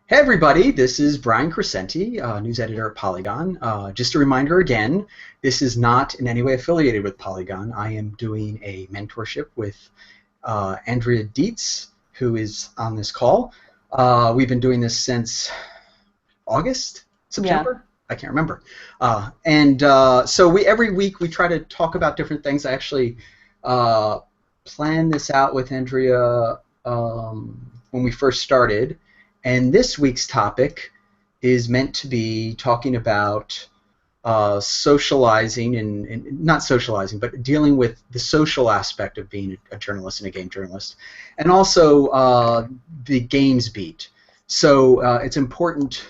Hey everybody, this is Brian Crescenti, news editor at Polygon. Just a reminder again, this is not in any way affiliated with Polygon. I am doing a mentorship with Andrea Dietz, who is on this call. We've been doing this since August, September? I can't remember. So every week we try to talk about different things. I actually planned this out with Andrea when we first started. And this week's topic is meant to be talking about socializing and not socializing, but dealing with the social aspect of being a journalist and a game journalist, and also the games beat. So it's important,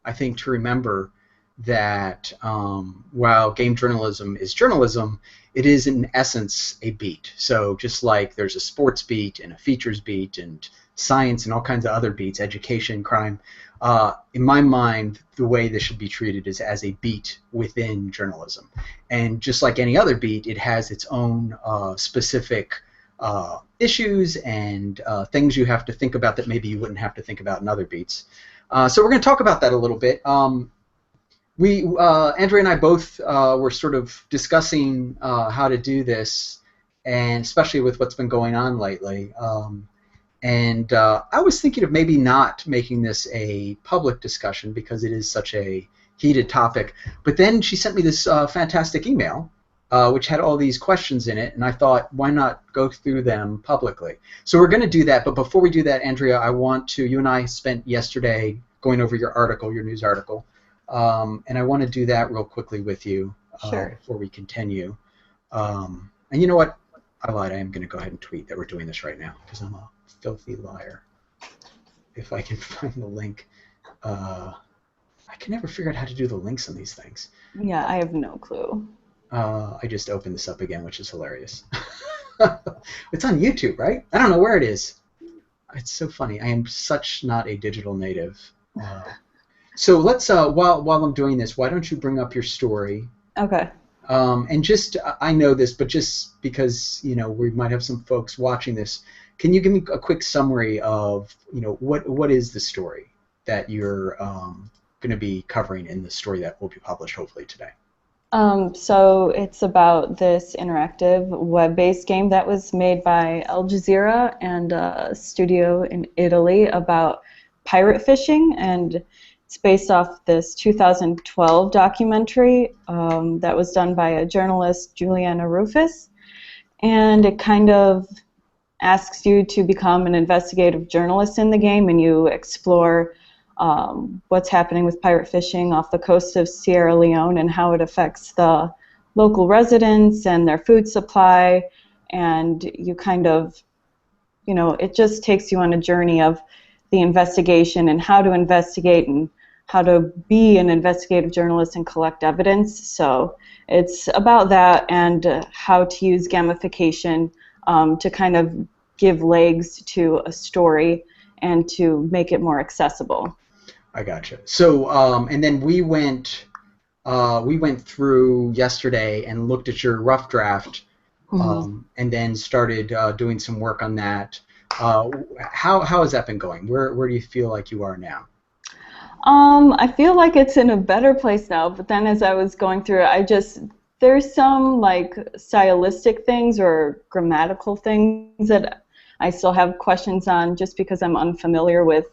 I think, to remember that while game journalism is journalism, it is in essence a beat. So just like there's a sports beat and a features beat and science and all kinds of other beats, education, crime, in my mind, the way this should be treated is as a beat within journalism. And just like any other beat, it has its own specific issues and things you have to think about that maybe you wouldn't have to think about in other beats. So we're going to talk about that a little bit. Andrea and I both were sort of discussing how to do this, and especially with what's been going on lately. I was thinking of maybe not making this a public discussion because it is such a heated topic. But then she sent me this fantastic email, which had all these questions in it, and I thought, why not go through them publicly? So we're going to do that. But before we do that, Andrea, you and I spent yesterday going over your article, your news article. And I want to do that real quickly with you before we continue. And you know what? I lied. I am going to go ahead and tweet that we're doing this right now because I'm a filthy liar. If I can find the link. I can never figure out how to do the links on these things. Yeah, I have no clue. I just opened this up again, which is hilarious. It's on YouTube, right? I don't know where it is. It's so funny. I am such not a digital native. So let's, while I'm doing this, why don't you bring up your story? Okay. And just, I know this, but just because, we might have some folks watching this, can you give me a quick summary of, what is the story that you're going to be covering in the story that will be published hopefully today? So it's about this interactive web-based game that was made by Al Jazeera and a studio in Italy about pirate fishing, and it's based off this 2012 documentary that was done by a journalist, Juliana Rufus, and it kind of asks you to become an investigative journalist in the game, and you explore what's happening with pirate fishing off the coast of Sierra Leone and how it affects the local residents and their food supply, and you kind of, it just takes you on a journey of the investigation and how to investigate and how to be an investigative journalist and collect evidence. So it's about that and how to use gamification to kind of give legs to a story and to make it more accessible. I gotcha. So and then we went through yesterday and looked at your rough draft, and then started doing some work on that. How has that been going? Where do you feel like you are now? I feel like it's in a better place now, but then as I was going through it, there's some like stylistic things or grammatical things that I still have questions on just because I'm unfamiliar with,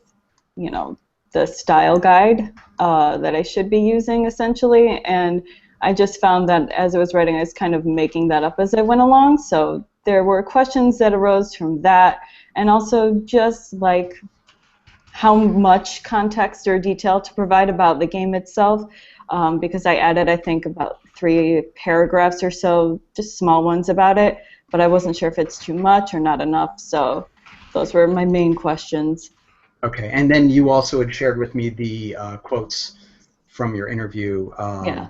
the style guide that I should be using essentially, and I just found that as I was writing I was kind of making that up as I went along, so there were questions that arose from that, and also just like how much context or detail to provide about the game itself, because I added, I think, about 3 paragraphs or so, just small ones about it, but I wasn't sure if it's too much or not enough, so those were my main questions. Okay, and then you also had shared with me the quotes from your interview. Yeah.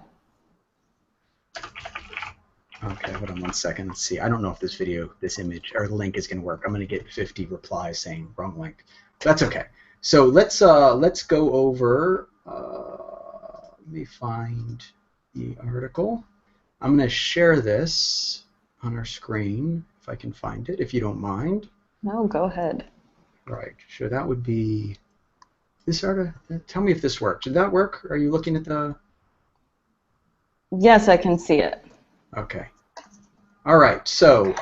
Okay, hold on one second. Let's see. I don't know if this image, or the link is going to work. I'm going to get 50 replies saying wrong link. That's okay. So let's go over. Let me find the article. I'm going to share this on our screen if I can find it, if you don't mind. No, go ahead. Right. So that would be This sort of. Tell me if this worked. Did that work? Are you looking at the? Yes, I can see it. Okay. All right. So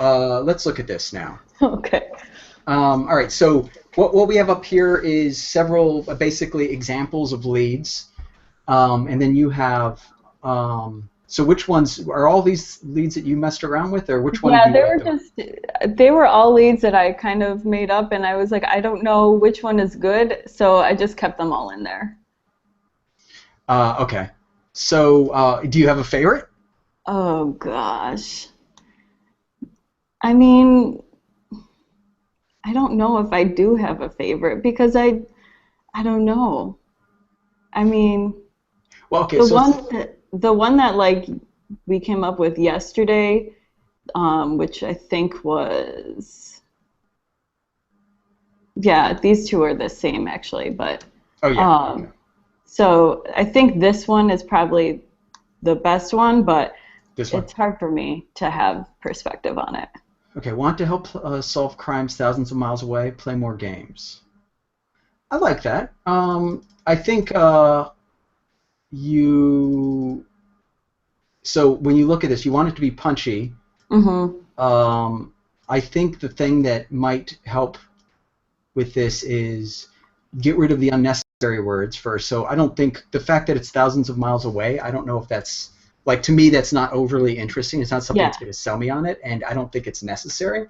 let's look at this now. Okay. All right. So what we have up here is several basically examples of leads, and then you have. So which ones are all these leads that you messed around with, or which one do Yeah, you like the? they were all leads that I kind of made up, and I was like, I don't know which one is good, so I just kept them all in there. Okay. So do you have a favorite? Oh gosh. I mean, I don't know if I do have a favorite because I don't know. I mean, Well, okay. So let's. the one that like we came up with yesterday, which I think was yeah, these two are the same actually, but Oh yeah. Okay. um, so I think this one is probably the best one, but This one. it's hard for me to have perspective on it. Okay. Want to help solve crimes thousands of miles away? Play more games. I like that. I think you. So when you look at this, you want it to be punchy. Mm-hmm. I think the thing that might help with this is get rid of the unnecessary words first. So I don't think the fact that it's thousands of miles away, I don't know if that's like to me that's not overly interesting. It's not something Yeah, that's going to sell me on it, and I don't think it's necessary.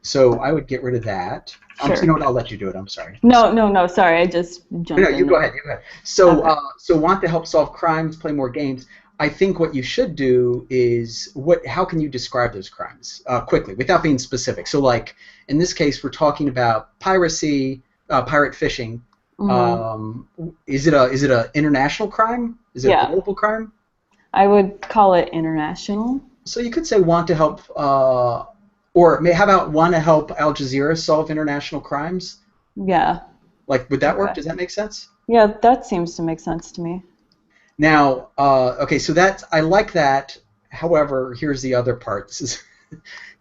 So I would get rid of that. You know sure. what? I'll let you do it. I'm sorry. No, no, no, sorry, I just No, jumped you in go there. ahead. You go ahead. So, Okay. so want to help solve crimes, play more games. I think what you should do is what? How can you describe those crimes quickly without being specific? So, like in this case, we're talking about piracy, pirate fishing. Mm-hmm. Is it a international crime? Is it a Yeah, global crime? I would call it international. So you could say want to help, how about want to help Al Jazeera solve international crimes? Yeah. Like, would that work? Okay. Does that make sense? Yeah, that seems to make sense to me. Now, okay, so that's I like that. However, here's the other part. This is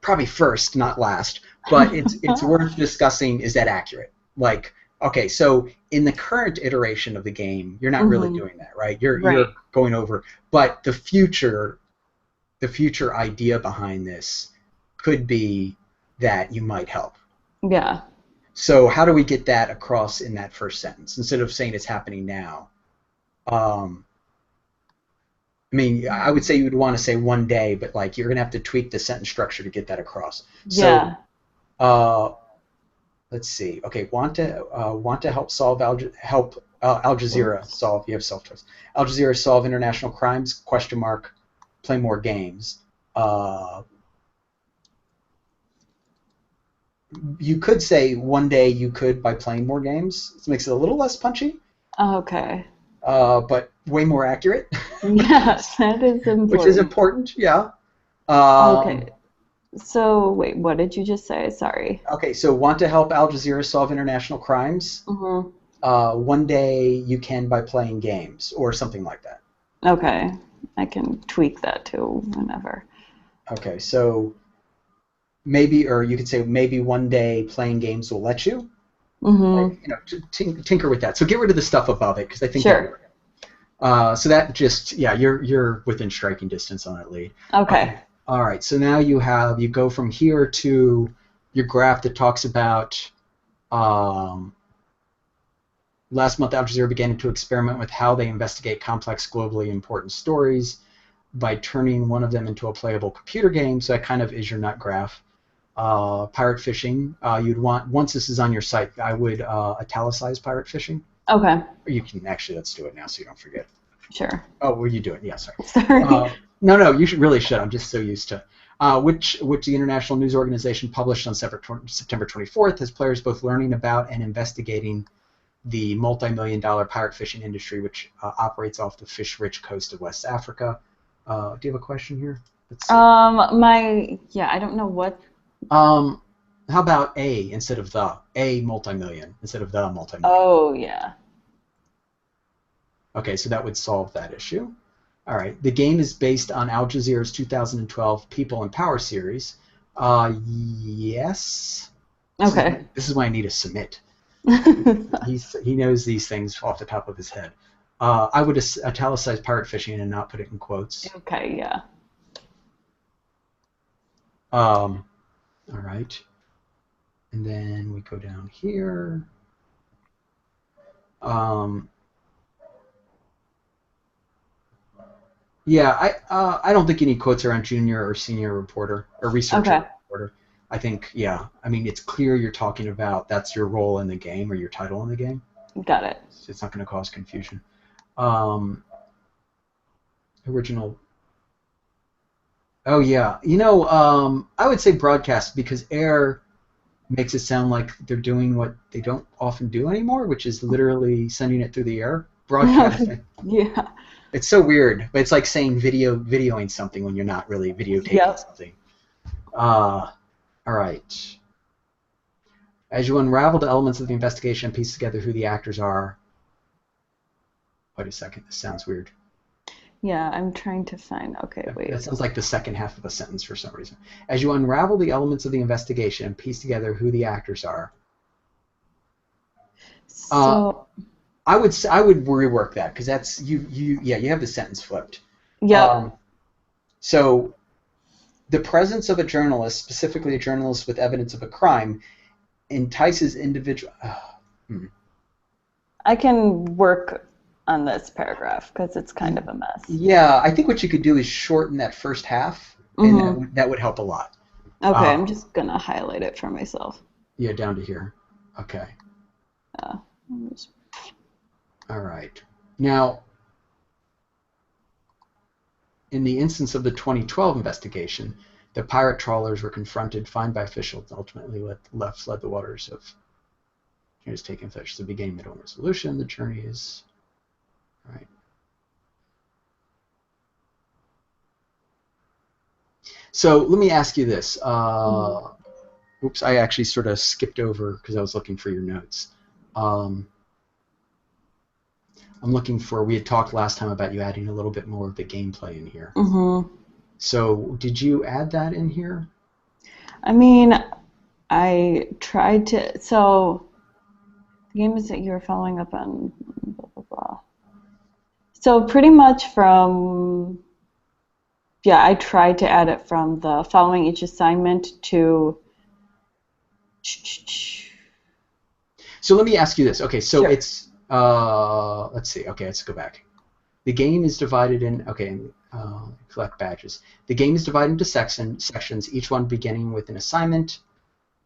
probably first, not last, but it's worth discussing. Is that accurate? Like, okay, so in the current iteration of the game, you're not really Mm-hmm. doing that, right? You're Right. going over, but the future idea behind this could be that you might help. Yeah. So how do we get that across in that first sentence instead of saying it's happening now? Um, I mean, I would say you would want to say one day, but like you're gonna have to tweak the sentence structure to get that across. So Yeah. uh, let's see. Okay, want to help solve help Al Jazeera solve. You have self trust. Al Jazeera solve international crimes? Question mark. Play more games. Uh, you could say one day you could by playing more games. This makes it a little less punchy, Okay. but way more accurate, Yes, that is which is important. important. Yeah. Okay. Um, So, wait, what did you just say? Sorry. okay, so want to help Al Jazeera solve international crimes? Mm-hmm. One day you can by playing games or something like that. Okay. I can tweak that too whenever. Okay, so maybe, or you could say maybe one day playing games will let you. Mm-hmm. You know, tinker with that. So get rid of the stuff above it because I think that Sure. would. So that just yeah, you're within striking distance on that lead. Okay. Okay. All right. So now you go from here to your graph that talks about um, last month Al Jazeera began to experiment with how they investigate complex, globally important stories by turning one of them into a playable computer game. So that kind of is your nut graph. Pirate fishing. You'd want once this is on your site, I would italicize pirate fishing. Okay. Or you can actually let's do it now so you don't forget. Sure. Oh, were you doing? Yeah, sorry. Sorry. No, you really should. I'm just so used to. Which the international news organization published on September 24th has players both learning about and investigating the multi-million-dollar pirate fishing industry, which operates off the fish-rich coast of West Africa. Do you have a question here? Let's see. I don't know what. Um, how about a instead of the a multi-million instead of the multi-million? Oh, yeah. Okay, so that would solve that issue. All right. The game is based on Al Jazeera's 2012 People and Power series. Yes. Okay. This is why I need to submit. He knows these things off the top of his head. I would italicize pirate fishing and not put it in quotes. Okay, yeah. All right. And then we go down here. Yeah, I don't think you need quotes around junior or senior reporter or researcher reporter. I think, yeah, I mean, it's clear you're talking about that's your role in the game or your title in the game. Got it. It's not going to cause confusion. Original. Oh, yeah. I would say broadcast because air makes it sound like they're doing what they don't often do anymore, which is literally sending it through the air. Broadcasting. Yeah. It's so weird, but it's like saying videoing something when you're not really videotaping something. All right. As you unravel the elements of the investigation and piece together who the actors are. Wait a second, this sounds weird. Yeah, I'm trying to find. Okay, wait. That sounds like the second half of a sentence for some reason. As you unravel the elements of the investigation and piece together who the actors are. So I would rework that because that's you have the sentence flipped. Yeah. So the presence of a journalist, specifically a journalist with evidence of a crime, entices individual. I can work on this paragraph because it's kind of a mess. Yeah, I think what you could do is shorten that first half, and that would help a lot. Okay, I'm just gonna highlight it for myself. Yeah, down to here. Okay. All right. Now, in the instance of the 2012 investigation, the pirate trawlers were confronted, fined by officials, and ultimately fled the waters of journeys taking fish. So beginning, middle, and resolution. The journey is right. So let me ask you this. Oops, I actually sort of skipped over because I was looking for your notes. I'm looking for, we had talked last time about you adding a little bit more of the gameplay in here. So did you add that in here? I mean, I tried to, so the game is that you were following up on blah, blah, blah. So pretty much from, yeah, I tried to add it from the following each assignment to. So let me ask you this. Okay, so Sure. It's, let's see. Okay, let's go back. The game is divided in, collect badges. The game is divided into sections, each one beginning with an assignment.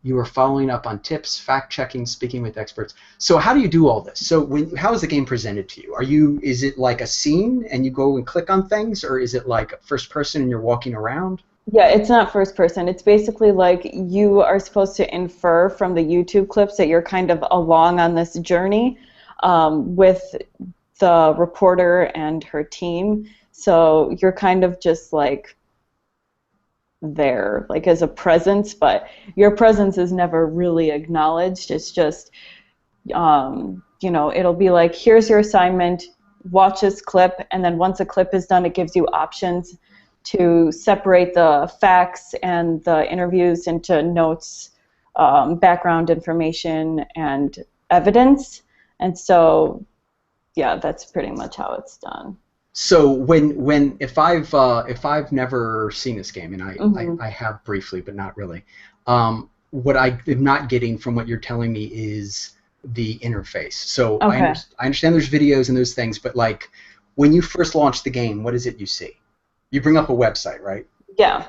You are following up on tips, fact-checking, speaking with experts. So how do you do all this? So how is the game presented to you? Is it like a scene and you go and click on things, or is it like first person and you're walking around? Yeah, it's not first person. It's basically like you are supposed to infer from the YouTube clips that you're kind of along on this journey with the reporter and her team. So you're kind of just like there, like as a presence, but your presence is never really acknowledged. It's just, it'll be like, here's your assignment, watch this clip, and then once a clip is done, it gives you options to separate the facts and the interviews into notes, background information, and evidence. And so, yeah, that's pretty much how it's done. So if I've never seen this game, and I have briefly, but not really, what I am not getting from what you're telling me is the interface. So I understand there's videos and those things, but like when you first launch the game, what is it you see? You bring up a website, right? Yeah.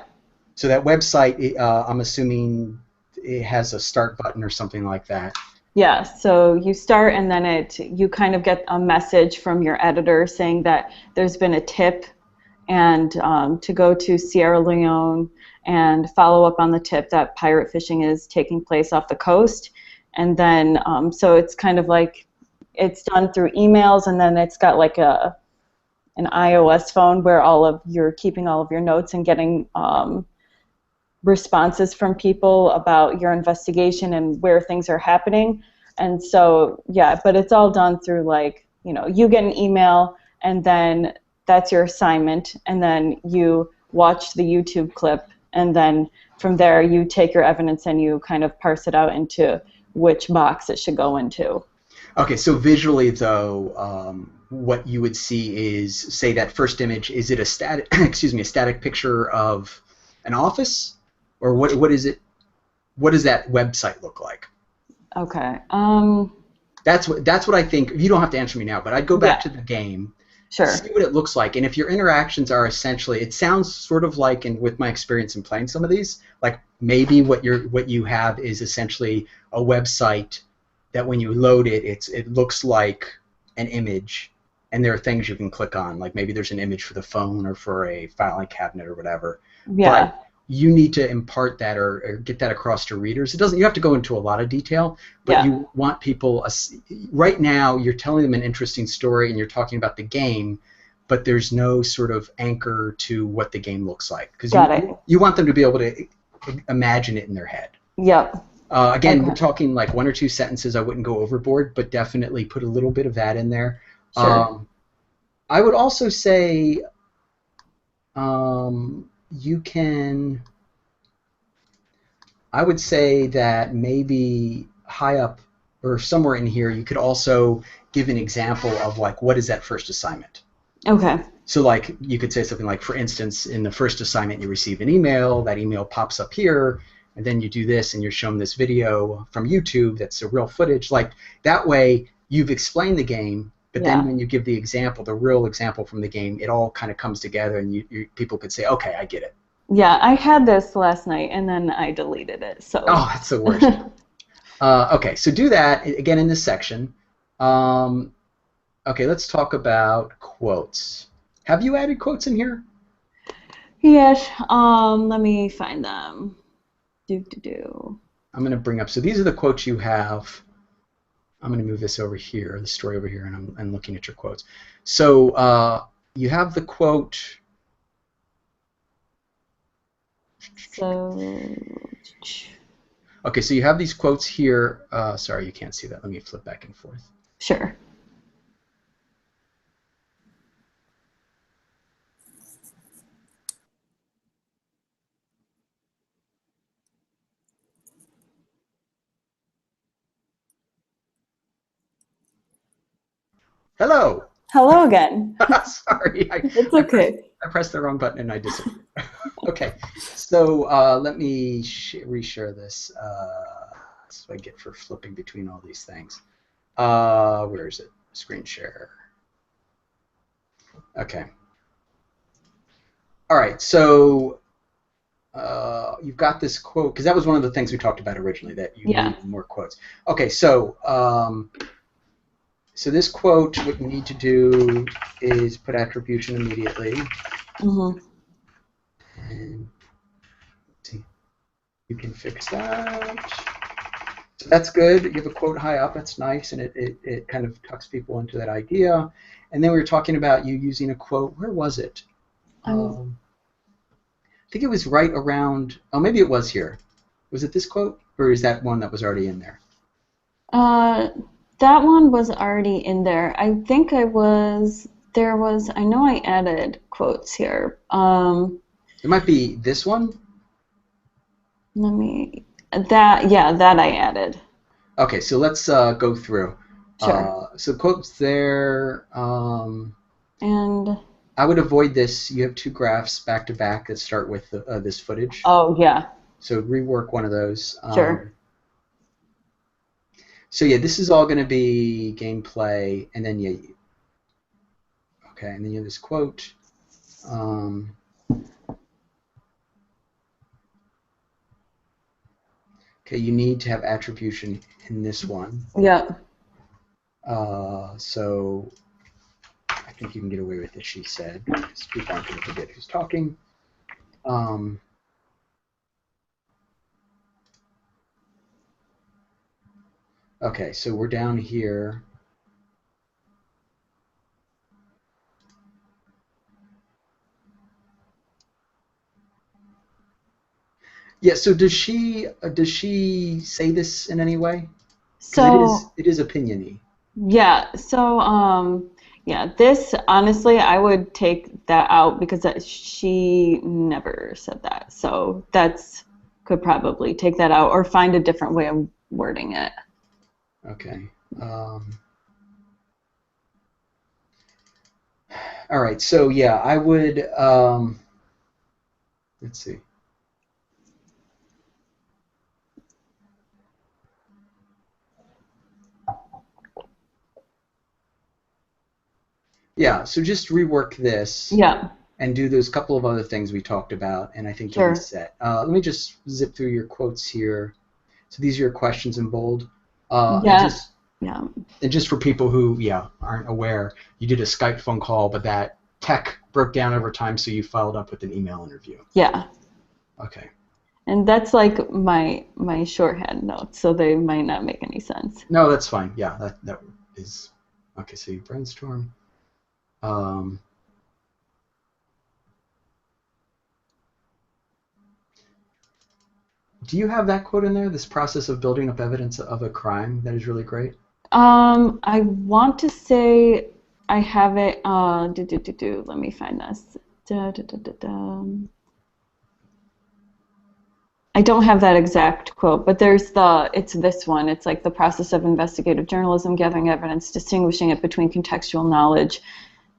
So that website, I'm assuming it has a start button or something like that. Yeah, so you start and then you kind of get a message from your editor saying that there's been a tip and to go to Sierra Leone and follow up on the tip that pirate fishing is taking place off the coast. And then, so it's kind of like it's done through emails, and then it's got like an iOS phone where you're keeping all of your notes and getting responses from people about your investigation and where things are happening. And so, yeah, but it's all done through like, you get an email and then that's your assignment, and then you watch the YouTube clip, and then from there you take your evidence and you kind of parse it out into which box it should go into. Okay, so visually though, what you would see is, say, that first image. Is it a static, excuse me, a static picture of an office, or what is it? What does that website look like? Okay. That's what I think. You don't have to answer me now, but I'd go back to the game, Sure. see what it looks like, and if your interactions are essentially, it sounds sort of like, and with my experience in playing some of these, like maybe what you have is essentially a website that when you load it, it looks like an image, and there are things you can click on, like maybe there's an image for the phone or for a filing cabinet or whatever. Yeah. But you need to impart that or get that across to readers. It doesn't. You have to go into a lot of detail, but you want people. Right now, you're telling them an interesting story and you're talking about the game, but there's no sort of anchor to what the game looks like, because you want them to be able to imagine it in their head. Yep. Again, we're talking like 1 or 2 sentences. I wouldn't go overboard, but definitely put a little bit of that in there. Sure. I would also say you can. I would say that maybe high up or somewhere in here, you could also give an example of like, what is that first assignment? Okay. So like you could say something like, for instance, in the first assignment you receive an email, that email pops up here, and then you do this and you're shown this video from YouTube that's a real footage. Like that way you've explained the game, but then when you give the example, the real example from the game, it all kind of comes together and people could say, okay, I get it. Yeah, I had this last night and then I deleted it. So. Oh, that's the worst. Okay, so do that again in this section. Okay, let's talk about quotes. Have you added quotes in here? Yes. Let me find them. I'm going to bring up. So these are the quotes you have. I'm going to move this over here, the story over here, and I'm looking at your quotes. So you have the quote. Okay, so you have these quotes here. Sorry, you can't see that. Let me flip back and forth. Sure. Hello. Hello again. Sorry. It's okay. I pressed the wrong button and I disappeared. Okay, so let me reshare this. That's what I get for flipping between all these things. Where is it? Screen share. Okay. All right, so you've got this quote, because that was one of the things we talked about originally, that you need more quotes. Okay, so so this quote, what you need to do is put attribution immediately. Mm-hmm. And let's see, you can fix that. So that's good. You have a quote high up. That's nice, and it kind of tucks people into that idea. And then we were talking about you using a quote. Where was it? I think it was right around. Oh, maybe it was here. Was it this quote, or is that one that was already in there? That one was already in there. I think I know I added quotes here. It might be this one. That I added. Okay, so let's go through. Sure. So quotes there. And I would avoid this. You have 2 graphs back to back that start with this footage. Oh, yeah. So rework one of those. Sure. So yeah, this is all going to be gameplay, and then okay, and then you have this quote. Okay, you need to have attribution in this one. Yeah. So I think you can get away with it, she said, because people aren't going to forget who's talking. Okay, so we're down here. Yeah, so does she say this in any way? So it is opinion-y. Yeah, so this honestly I would take that out because she never said that. So could probably take that out or find a different way of wording it. Okay. All right. So yeah, I would. Let's see. Yeah. So just rework this. Yeah. And do those couple of other things we talked about, and I think you'll be set. Let me just zip through your quotes here. So these are your questions in bold. Yeah. And just for people who, aren't aware, you did a Skype phone call, but that tech broke down over time, so you followed up with an email interview. Yeah. Okay. And that's like my shorthand notes, so they might not make any sense. No, that's fine. Yeah, that is okay. So you brainstorm. Do you have that quote in there? This process of building up evidence of a crime, that is really great. I want to say I have it. Let me find this. I don't have that exact quote, but it's this one. It's like the process of investigative journalism, gathering evidence, distinguishing it between contextual knowledge,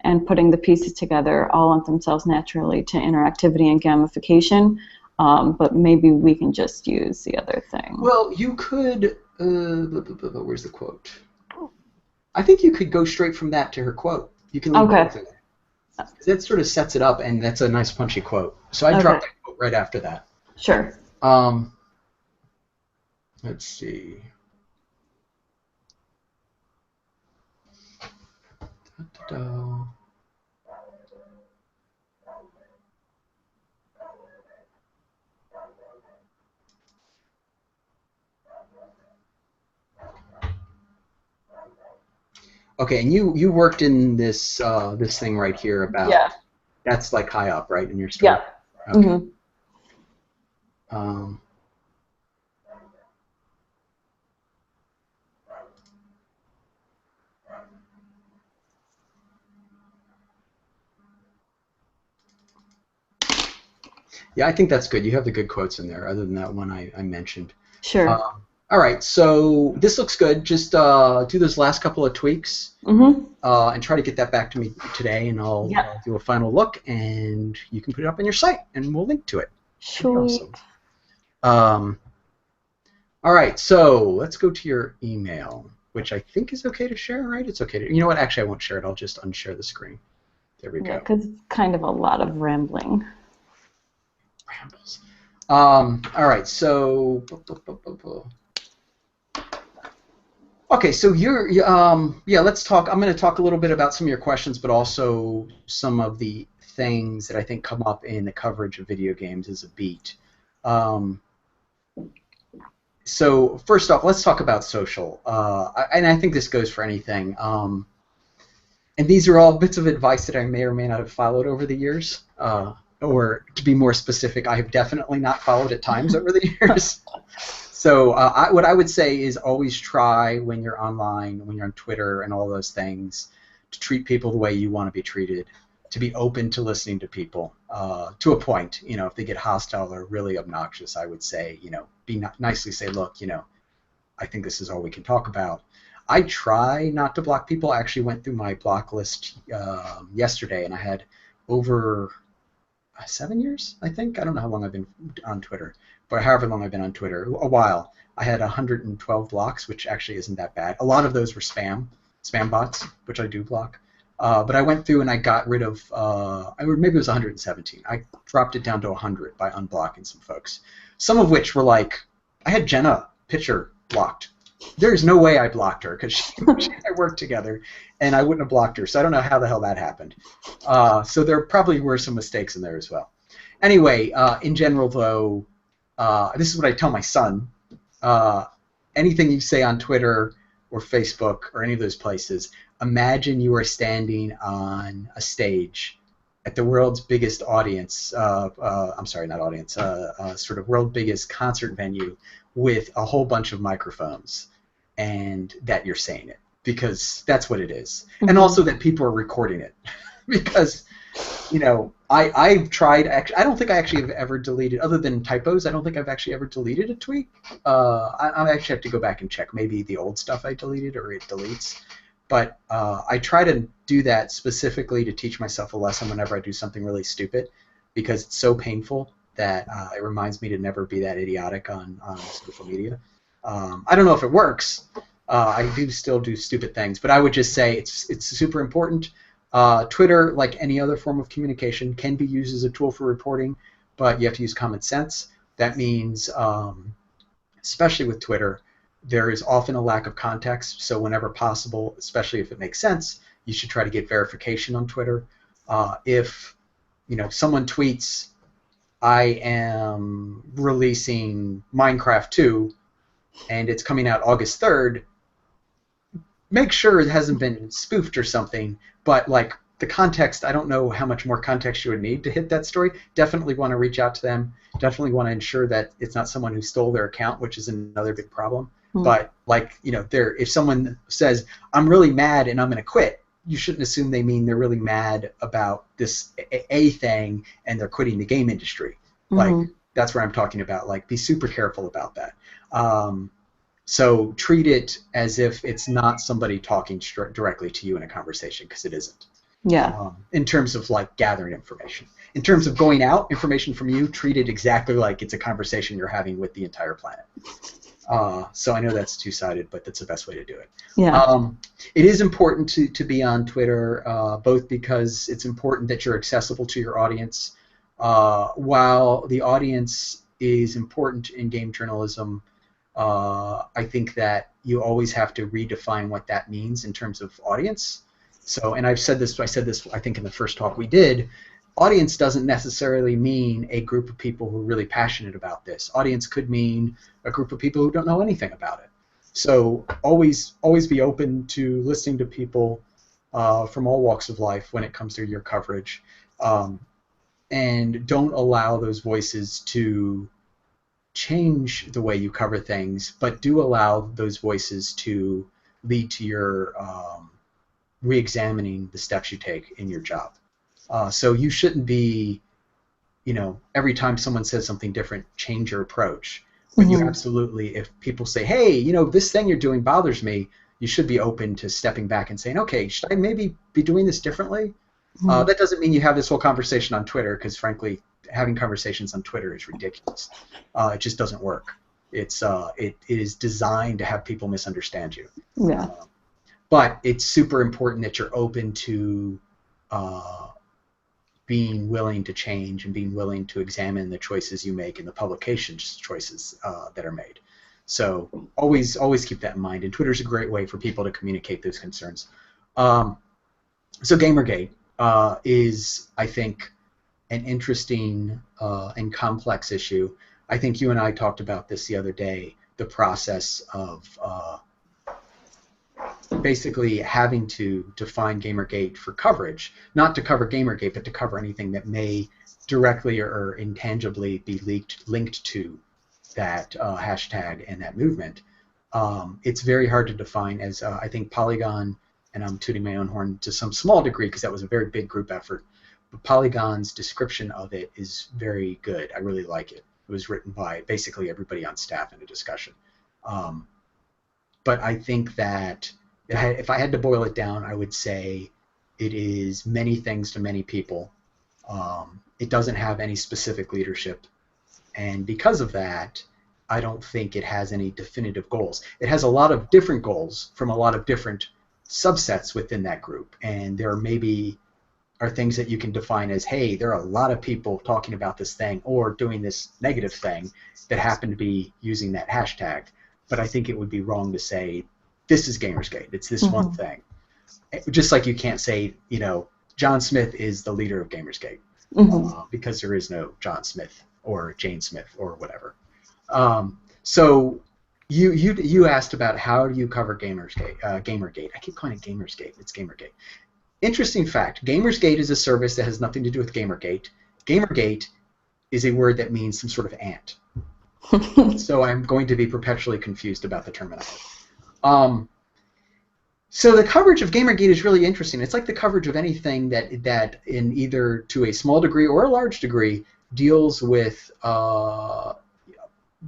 and putting the pieces together all lend themselves naturally to interactivity and gamification. But maybe we can just use the other thing. Well, you could. Where's the quote? I think you could go straight from that to her quote. You can leave both in there. That sort of sets it up, and that's a nice punchy quote. So I dropped that quote right after that. Sure. Let's see. Da-da-da. Okay, and you worked in this this thing right here about that's like high up, right, in your story? Yeah. Okay. Mm-hmm. Yeah, I think that's good. You have the good quotes in there, other than that one I mentioned. Sure. All right, so this looks good. Just do those last couple of tweaks and try to get that back to me today, and I'll do a final look, and you can put it up on your site, and we'll link to it. Sure. Awesome. All right, so let's go to your email, which I think is okay to share, right? It's okay to. You know what? Actually, I won't share it. I'll just unshare the screen. There we go. Because it's kind of a lot of rambling. Rambles. All right, so. Okay, so let's talk. I'm going to talk a little bit about some of your questions, but also some of the things that I think come up in the coverage of video games as a beat. So first off, let's talk about social, and I think this goes for anything. And these are all bits of advice that I may or may not have followed over the years. Or to be more specific, I have definitely not followed at times over the years. So what I would say is always try when you're online, when you're on Twitter and all those things, to treat people the way you want to be treated, to be open to listening to people to a point. You know, if they get hostile or really obnoxious, I would say, nicely say, look, I think this is all we can talk about. I try not to block people. I actually went through my block list yesterday, and I had over 7 years, I think. I don't know how long I've been on Twitter, but however long I've been on Twitter, a while. I had 112 blocks, which actually isn't that bad. A lot of those were spam bots, which I do block. But I went through and I got rid of, maybe it was 117. I dropped it down to 100 by unblocking some folks. Some of which were like, I had Jenna Pitcher blocked. There's no way I blocked her because she and I worked together, and I wouldn't have blocked her. So I don't know how the hell that happened. So there probably were some mistakes in there as well. Anyway, in general, though, this is what I tell my son. Anything you say on Twitter or Facebook or any of those places, imagine you are standing on a stage at the world's biggest audience. I'm sorry, not audience. Sort of world biggest concert venue with a whole bunch of microphones, and that you're saying it, because that's what it is. And also that people are recording it, because I've tried. Actually, I don't think I actually have ever deleted, other than typos. I don't think I've actually ever deleted a tweet. I actually have to go back and check. Maybe the old stuff I deleted or it deletes. But I try to do that specifically to teach myself a lesson whenever I do something really stupid, because it's so painful that it reminds me to never be that idiotic on social media. I don't know if it works. I do still do stupid things, but I would just say it's super important. Twitter, like any other form of communication, can be used as a tool for reporting, but you have to use common sense. That means, especially with Twitter, there is often a lack of context, so whenever possible, especially if it makes sense, you should try to get verification on Twitter. If someone tweets, I am releasing Minecraft 2, and it's coming out August 3rd, make sure it hasn't been spoofed or something, but like the context, I don't know how much more context you would need to hit that story. Definitely want to reach out to them. Definitely want to ensure that it's not someone who stole their account, which is another big problem. But if someone says, I'm really mad and I'm going to quit, you shouldn't assume they mean they're really mad about this A thing and they're quitting the game industry. Like, that's where I'm talking about. Like, be super careful about that. So treat it as if it's not somebody talking directly to you in a conversation, because it isn't. Yeah. In terms of like gathering information. In terms of going out information from you, treat it exactly like it's a conversation you're having with the entire planet. So I know that's two-sided, but that's the best way to do it. Yeah. It is important to be on Twitter, both because it's important that you're accessible to your audience. While the audience is important in game journalism, I think that you always have to redefine what that means in terms of audience. So, and I said this, I think in the first talk we did, audience doesn't necessarily mean a group of people who are really passionate about this. Audience could mean a group of people who don't know anything about it. So always be open to listening to people from all walks of life when it comes to your coverage. And don't allow those voices to change the way you cover things, but do allow those voices to lead to your re-examining the steps you take in your job. So you shouldn't be, every time someone says something different, change your approach. But you absolutely, if people say, hey, this thing you're doing bothers me, you should be open to stepping back and saying, okay, should I maybe be doing this differently? That doesn't mean you have this whole conversation on Twitter, because frankly, having conversations on Twitter is ridiculous. It just doesn't work. It is designed to have people misunderstand you. Yeah. But it's super important that you're open to being willing to change and being willing to examine the choices you make and the publications choices that are made. So always keep that in mind. And Twitter's a great way for people to communicate those concerns. So Gamergate is, I think, an interesting and complex issue. I think you and I talked about this the other day, the process of basically having to define Gamergate for coverage, not to cover Gamergate, but to cover anything that may directly or intangibly be linked to that hashtag and that movement. It's very hard to define, as I think Polygon, and I'm tooting my own horn to some small degree because that was a very big group effort, but Polygon's description of it is very good. I really like it. It was written by basically everybody on staff in a discussion. But I think that if I had to boil it down, I would say it is many things to many people. It doesn't have any specific leadership. And because of that, I don't think it has any definitive goals. It has a lot of different goals from a lot of different subsets within that group. And there maybe are things that you can define as, hey, there are a lot of people talking about this thing or doing this negative thing that happen to be using that hashtag. But I think it would be wrong to say, this is Gamersgate. It's this one thing. Just like you can't say, John Smith is the leader of Gamersgate, because there is no John Smith or Jane Smith or whatever. So you asked about how do you cover Gamersgate? Gamergate. I keep calling it Gamersgate. It's Gamergate. Interesting fact. Gamersgate is a service that has nothing to do with Gamergate. Gamergate is a word that means some sort of ant. So I'm going to be perpetually confused about the terminology. So the coverage of Gamergate is really interesting. It's like the coverage of anything that in either to a small degree or a large degree deals with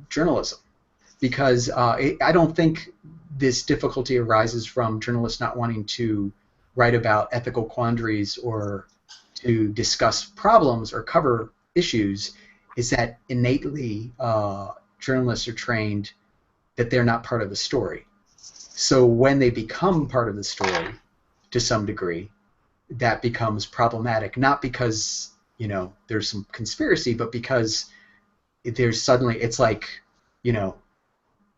journalism, because I don't think this difficulty arises from journalists not wanting to write about ethical quandaries or to discuss problems or cover issues. Is that innately journalists are trained that they're not part of the story. So when they become part of the story to some degree, that becomes problematic, not because, you know, there's some conspiracy, but because there's suddenly, it's like, you know,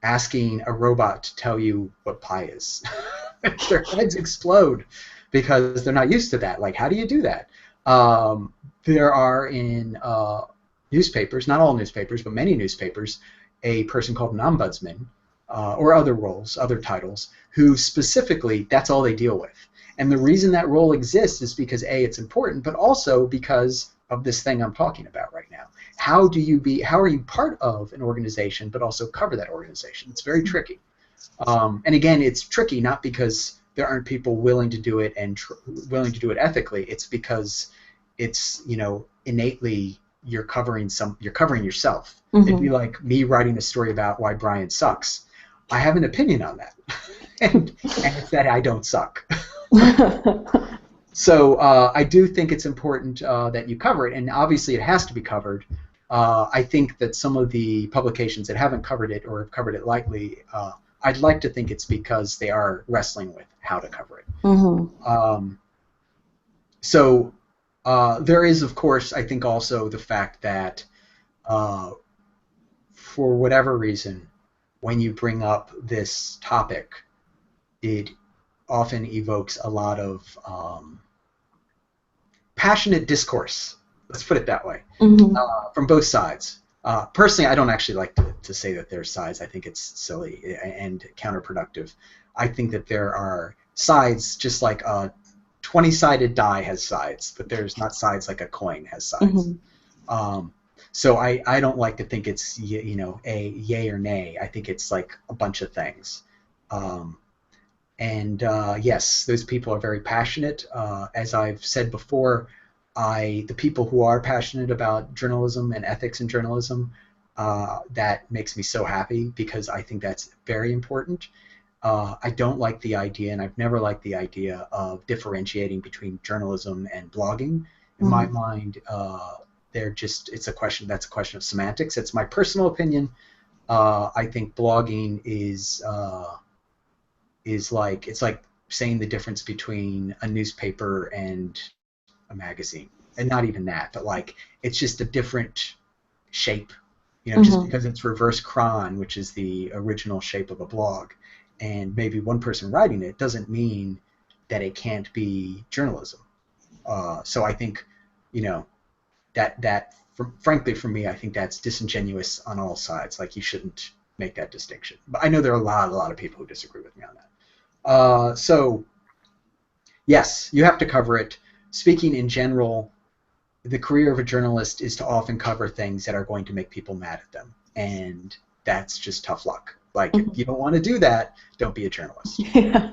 asking a robot to tell you what pi is. Their heads explode because they're not used to that. Like, how do you do that? There are in newspapers, not all newspapers, but many newspapers, a person called an ombudsman, or other roles, other titles, who specifically, that's all they deal with. And the reason that role exists is because A, it's important, but also because of this thing I'm talking about right now. How are you part of an organization, but also cover that organization? It's very tricky. And again, it's tricky not because there aren't people willing to do it and willing to do it ethically. It's because it's, you know, innately you're covering yourself. Mm-hmm. It'd be like me writing a story about why Brian sucks. I have an opinion on that, and it's that I don't suck. So I do think it's important that you cover it, and obviously it has to be covered. I think that some of the publications that haven't covered it or have covered it lightly, I'd like to think it's because they are wrestling with how to cover it. Mm-hmm. So there is, of course, I think also the fact that for whatever reason, when you bring up this topic, it often evokes a lot of passionate discourse. Let's put it that way, Mm-hmm. from both sides. Personally, I don't actually like to say that there's sides. I think it's silly and counterproductive. I think that there are sides, just like a 20-sided die has sides, but there's not sides like a coin has sides. Mm-hmm. So I don't like to think it's, you know, a yay or nay. I think it's like a bunch of things. And yes, those people are very passionate. As I've said before, the people who are passionate about journalism and ethics in journalism, that makes me so happy because I think that's very important. I don't like the idea, and I've never liked the idea of differentiating between journalism and blogging. In my mind, that's a question of semantics. It's my personal opinion. I think blogging is like, it's like saying the difference between a newspaper and a magazine, and not even that, but like it's just a different shape, you know, just because it's reverse cron, which is the original shape of a blog, and maybe one person writing it doesn't mean that it can't be journalism. So I think, you know, frankly for me, I think that's disingenuous on all sides. Like, you shouldn't make that distinction. But I know there are a lot of people who disagree with me on that. So yes, you have to cover it. Speaking in general, the career of a journalist is to often cover things that are going to make people mad at them, and that's just tough luck. Like, if you don't want to do that, don't be a journalist. Yeah.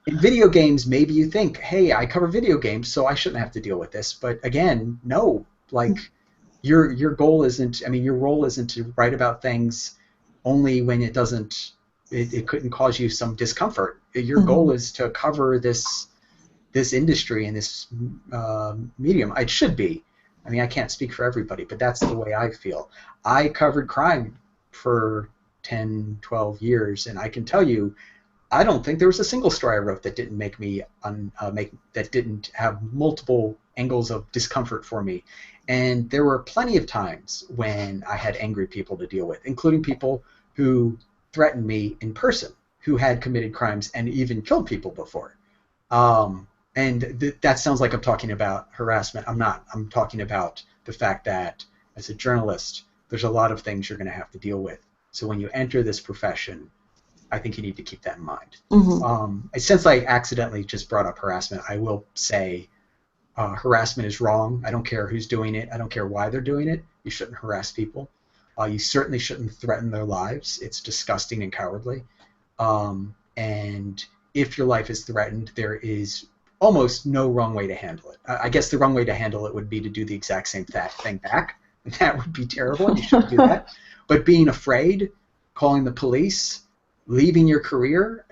In video games, maybe you think, hey, I cover video games, so I shouldn't have to deal with this. But again, no. Like, your goal isn't, I mean, your role isn't to write about things only when it couldn't cause you some discomfort. Your goal is to cover this industry and this medium. It should be. I mean, I can't speak for everybody, but that's the way I feel. I covered crime for 10, 12 years, and I can tell you, I don't think there was a single story I wrote that didn't make me that didn't have multiple angles of discomfort for me. And there were plenty of times when I had angry people to deal with, including people who threatened me in person, who had committed crimes and even killed people before. And that sounds like I'm talking about harassment. I'm not. I'm talking about the fact that as a journalist, there's a lot of things you're going to have to deal with. So when you enter this profession, I think you need to keep that in mind. Since I accidentally just brought up harassment, I will say harassment is wrong. I don't care who's doing it. I don't care why they're doing it. You shouldn't harass people. You certainly shouldn't threaten their lives. It's disgusting and cowardly. And if your life is threatened, there is almost no wrong way to handle it. I guess the wrong way to handle it would be to do the exact same thing back. That would be terrible, and you shouldn't do that. But being afraid, calling the police, leaving your career,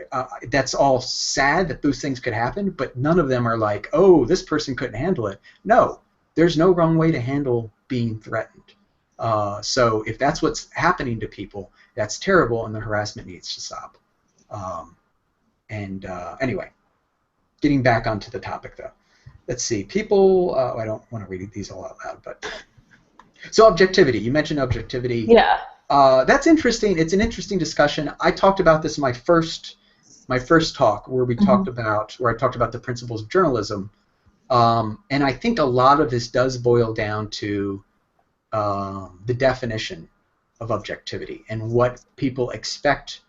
that's all sad that those things could happen, but none of them are like, oh, this person couldn't handle it. No, there's no wrong way to handle being threatened. So if that's what's happening to people, that's terrible, and the harassment needs to stop. Anyway, getting back onto the topic, though. Let's see. People, I don't want to read these all out loud, but... So objectivity. You mentioned objectivity. Yeah. That's interesting. It's an interesting discussion. I talked about this in my first talk, where I talked about the principles of journalism, and I think a lot of this does boil down to the definition of objectivity and what people expect,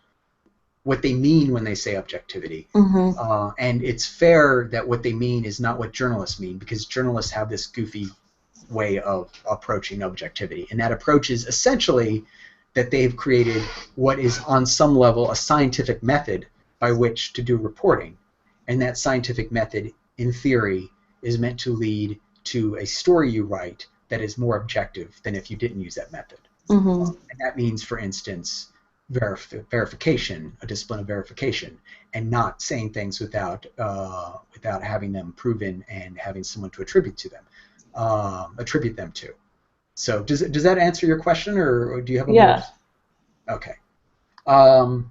what they mean when they say objectivity. And it's fair that what they mean is not what journalists mean, because journalists have this goofy way of approaching objectivity, and that approach is essentially that they've created what is on some level a scientific method by which to do reporting, and that scientific method in theory is meant to lead to a story you write that is more objective than if you didn't use that method. And that means, for instance, verification, a discipline of verification, and not saying things without having them proven and having someone to attribute them to. So does that answer your question, or do you have a more? Okay. I'm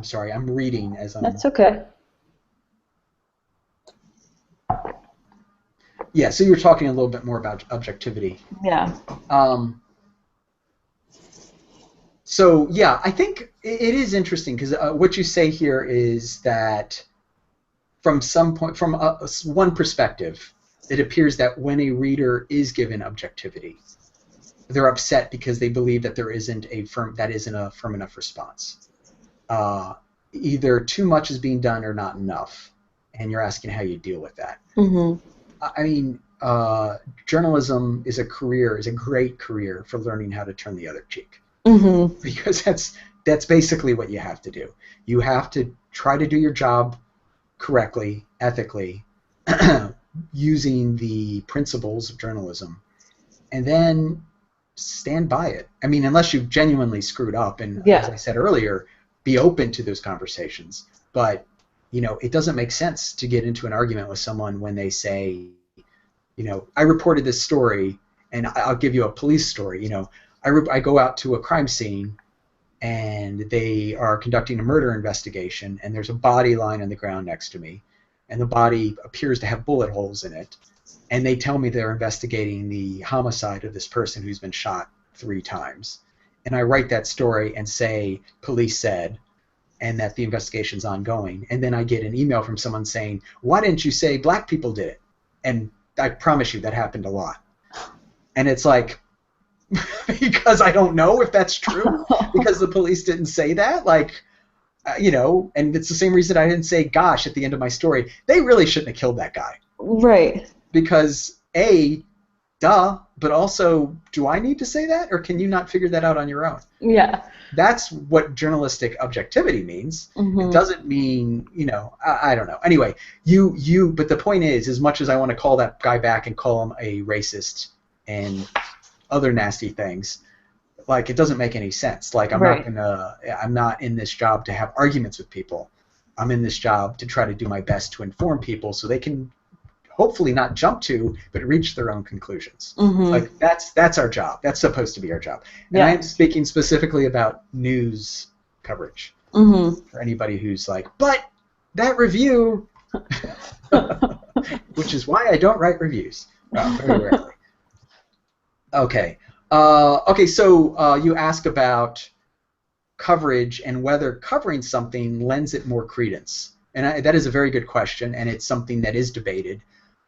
sorry, I'm reading as I'm... That's okay. Yeah, so you were talking a little bit more about objectivity. Yeah. So yeah, I think it is interesting, because what you say here is that from one perspective, it appears that when a reader is given objectivity, they're upset because they believe that there isn't a firm enough response. Either too much is being done or not enough, and you're asking how you deal with that. I mean, journalism is a great career for learning how to turn the other cheek, because that's basically what you have to do. You have to try to do your job correctly, ethically, using the principles of journalism, and then stand by it. I mean, unless you've genuinely screwed up, and as I said earlier, be open to those conversations. But it doesn't make sense to get into an argument with someone when they say, I reported this story, and I'll give you a police story. I go out to a crime scene, and they are conducting a murder investigation, and there's a body lying on the ground next to me, and the body appears to have bullet holes in it, and they tell me they're investigating the homicide of this person who's been shot 3 times. And I write that story and say, police said, and that the investigation's ongoing. And then I get an email from someone saying, why didn't you say black people did it? And I promise you that happened a lot. And it's like, because I don't know if that's true, because the police didn't say that, and it's the same reason I didn't say gosh at the end of my story. They really shouldn't have killed that guy. Right. Because duh, but also, do I need to say that, or can you not figure that out on your own? Yeah. That's what journalistic objectivity means. It doesn't mean, I don't know. Anyway, but the point is, as much as I want to call that guy back and call him a racist and other nasty things, it doesn't make any sense. I'm not in this job to have arguments with people. I'm in this job to try to do my best to inform people so they can hopefully not jump to, but reach their own conclusions. That's our job. That's supposed to be our job. And I'm speaking specifically about news coverage. For anybody who's like, but that review, which is why I don't write reviews. Very rarely. Okay. So you ask about coverage and whether covering something lends it more credence. And that is a very good question, and it's something that is debated.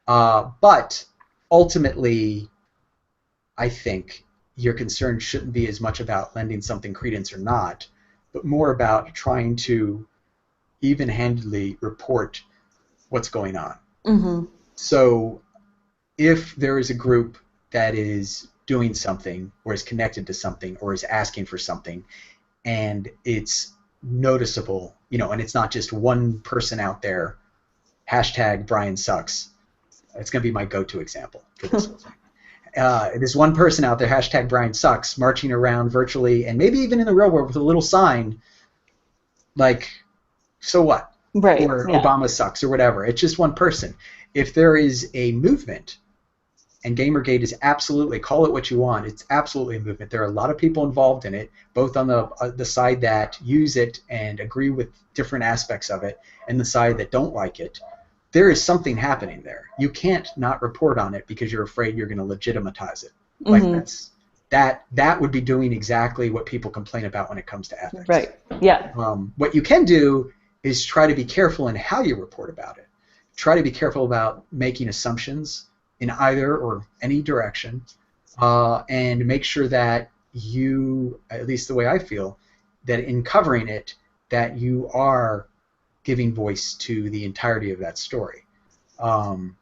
But ultimately, I think your concern shouldn't be as much about lending something credence or not, but more about trying to even-handedly report what's going on. So if there is a group that is doing something, or is connected to something, or is asking for something, and it's noticeable and it's not just one person out there, hashtag Brian sucks. It's going to be my go-to example for this whole thing. There's one person out there, hashtag Brian sucks, marching around virtually, and maybe even in the real world with a little sign, like, so what? Right. Or Obama sucks, or whatever. It's just one person. If there is a movement, and Gamergate is absolutely, call it what you want, it's absolutely a movement. There are a lot of people involved in it, both on the side that use it and agree with different aspects of it, and the side that don't like it. There is something happening there. You can't not report on it because you're afraid you're going to legitimatize it. Like that would be doing exactly what people complain about when it comes to ethics. Right. Yeah. What you can do is try to be careful in how you report about it. Try to be careful about making assumptions in either or any direction, and make sure that you, at least the way I feel, that in covering it, that you are giving voice to the entirety of that story. And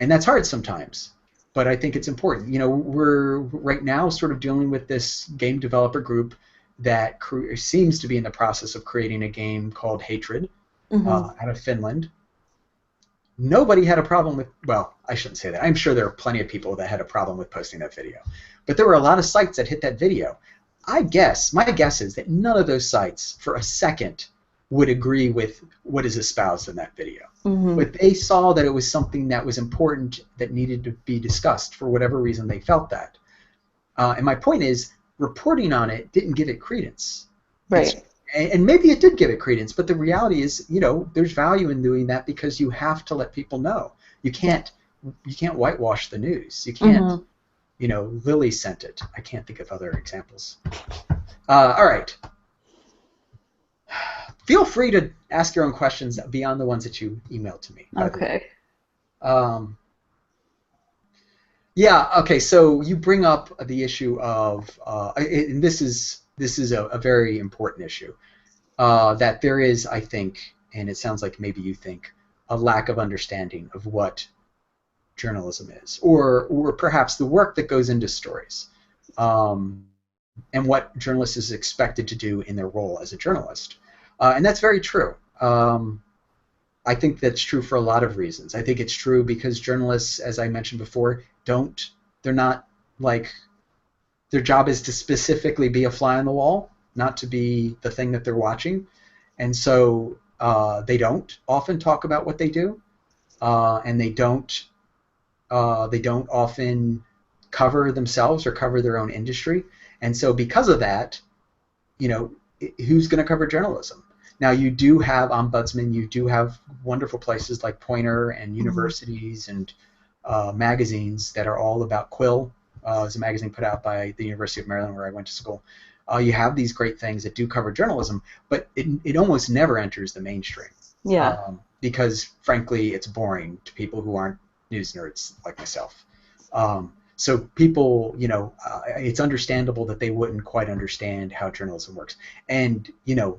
that's hard sometimes, but I think it's important. We're right now sort of dealing with this game developer group that seems to be in the process of creating a game called Hatred out of Finland. Nobody had a problem with, well, I shouldn't say that. I'm sure there are plenty of people that had a problem with posting that video. But there were a lot of sites that hit that video. My guess is that none of those sites for a second would agree with what is espoused in that video. But they saw that it was something that was important that needed to be discussed for whatever reason they felt that. And my point is, reporting on it didn't give it credence. Right. And maybe it did give it credence, but the reality is, there's value in doing that because you have to let people know. You can't whitewash the news. You can't, Lily sent it. I can't think of other examples. All right. Feel free to ask your own questions beyond the ones that you emailed to me. Okay. Yeah. Okay. So you bring up the issue of, and this is a very important issue, that there is, I think, and it sounds like maybe you think, a lack of understanding of what journalism is, or perhaps the work that goes into stories, and what journalists is expected to do in their role as a journalist. And that's very true. I think that's true for a lot of reasons. I think it's true because journalists, as I mentioned before, they're not like, their job is to specifically be a fly on the wall, not to be the thing that they're watching. And so they don't often talk about what they do, and they don't often cover themselves or cover their own industry. And so because of that, who's going to cover journalism? Now, you do have ombudsmen, you do have wonderful places like Pointer and universities and magazines that are all about Quill. Is a magazine put out by the University of Maryland where I went to school. You have these great things that do cover journalism, but it almost never enters the mainstream. Yeah. Because, frankly, it's boring to people who aren't news nerds like myself. So people, it's understandable that they wouldn't quite understand how journalism works. And,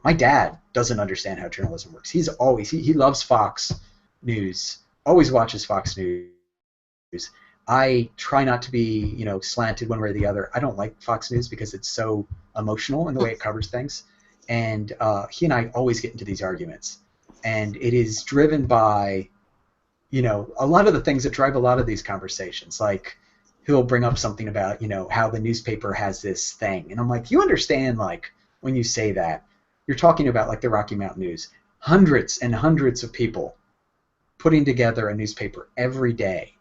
my dad doesn't understand how journalism works. He's always, he loves Fox News, always watches Fox News. I try not to be, slanted one way or the other. I don't like Fox News because it's so emotional in the way it covers things. And he and I always get into these arguments. And it is driven by, a lot of the things that drive a lot of these conversations. Like, he'll bring up something about, how the newspaper has this thing. And I'm like, you understand, like, when you say that, you're talking about, like, the Rocky Mountain News. Hundreds and hundreds of people putting together a newspaper every day.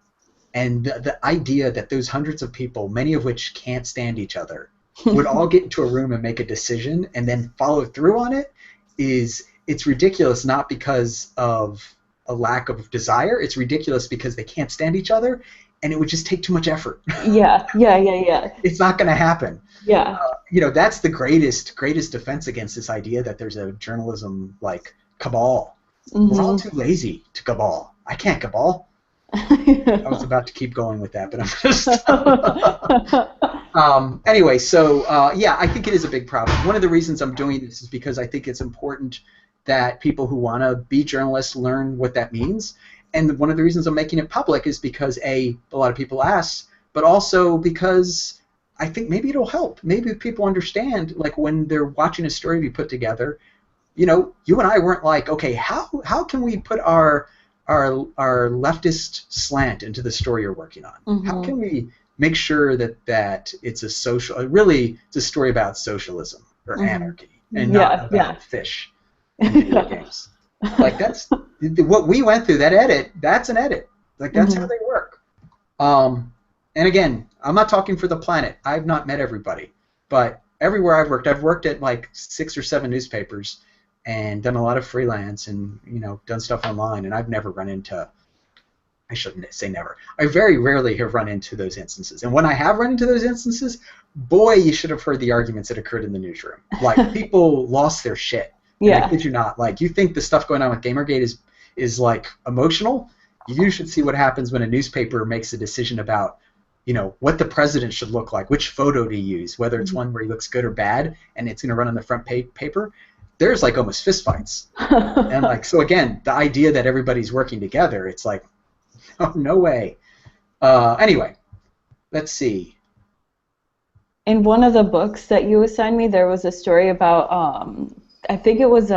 And the idea that those hundreds of people, many of which can't stand each other, would all get into a room and make a decision and then follow through on it it's ridiculous, not because of a lack of desire. It's ridiculous because they can't stand each other, and it would just take too much effort. Yeah. It's not going to happen. Yeah. That's the greatest defense against this idea that there's a journalism, like, cabal. We're all too lazy to cabal. I can't cabal. I was about to keep going with that, but I'm just... Anyway, so yeah, I think it is a big problem. One of the reasons I'm doing this is because I think it's important that people who want to be journalists learn what that means. And one of the reasons I'm making it public is because, A, a lot of people ask, but also because I think maybe it'll help. Maybe people understand, like, when they're watching a story be put together, you know, you and I weren't like, okay, how can we put our leftist slant into the story you're working on? Mm-hmm. How can we make sure that it's a social, really, it's a story about socialism or anarchy and not about fish and video games. Like, that's what we went through. That edit, that's an edit. Like, that's how they work. And again, I'm not talking for the planet. I've not met everybody, but everywhere I've worked at like 6 or 7 newspapers and done a lot of freelance and, you know, done stuff online, and I've never run into, I shouldn't say never, I very rarely have run into those instances. And when I have run into those instances, boy, you should have heard the arguments that occurred in the newsroom. Like, people lost their shit. Yeah. And I kid you not. Like, you think the stuff going on with Gamergate is like emotional? You should see what happens when a newspaper makes a decision about, you know, what the president should look like, which photo to use, whether it's one where he looks good or bad, and it's going to run on the front paper. There's like almost fistfights. And like, so again, the idea that everybody's working together, it's like, oh, no way. Anyway, let's see. In one of the books that you assigned me, there was a story about, I think it was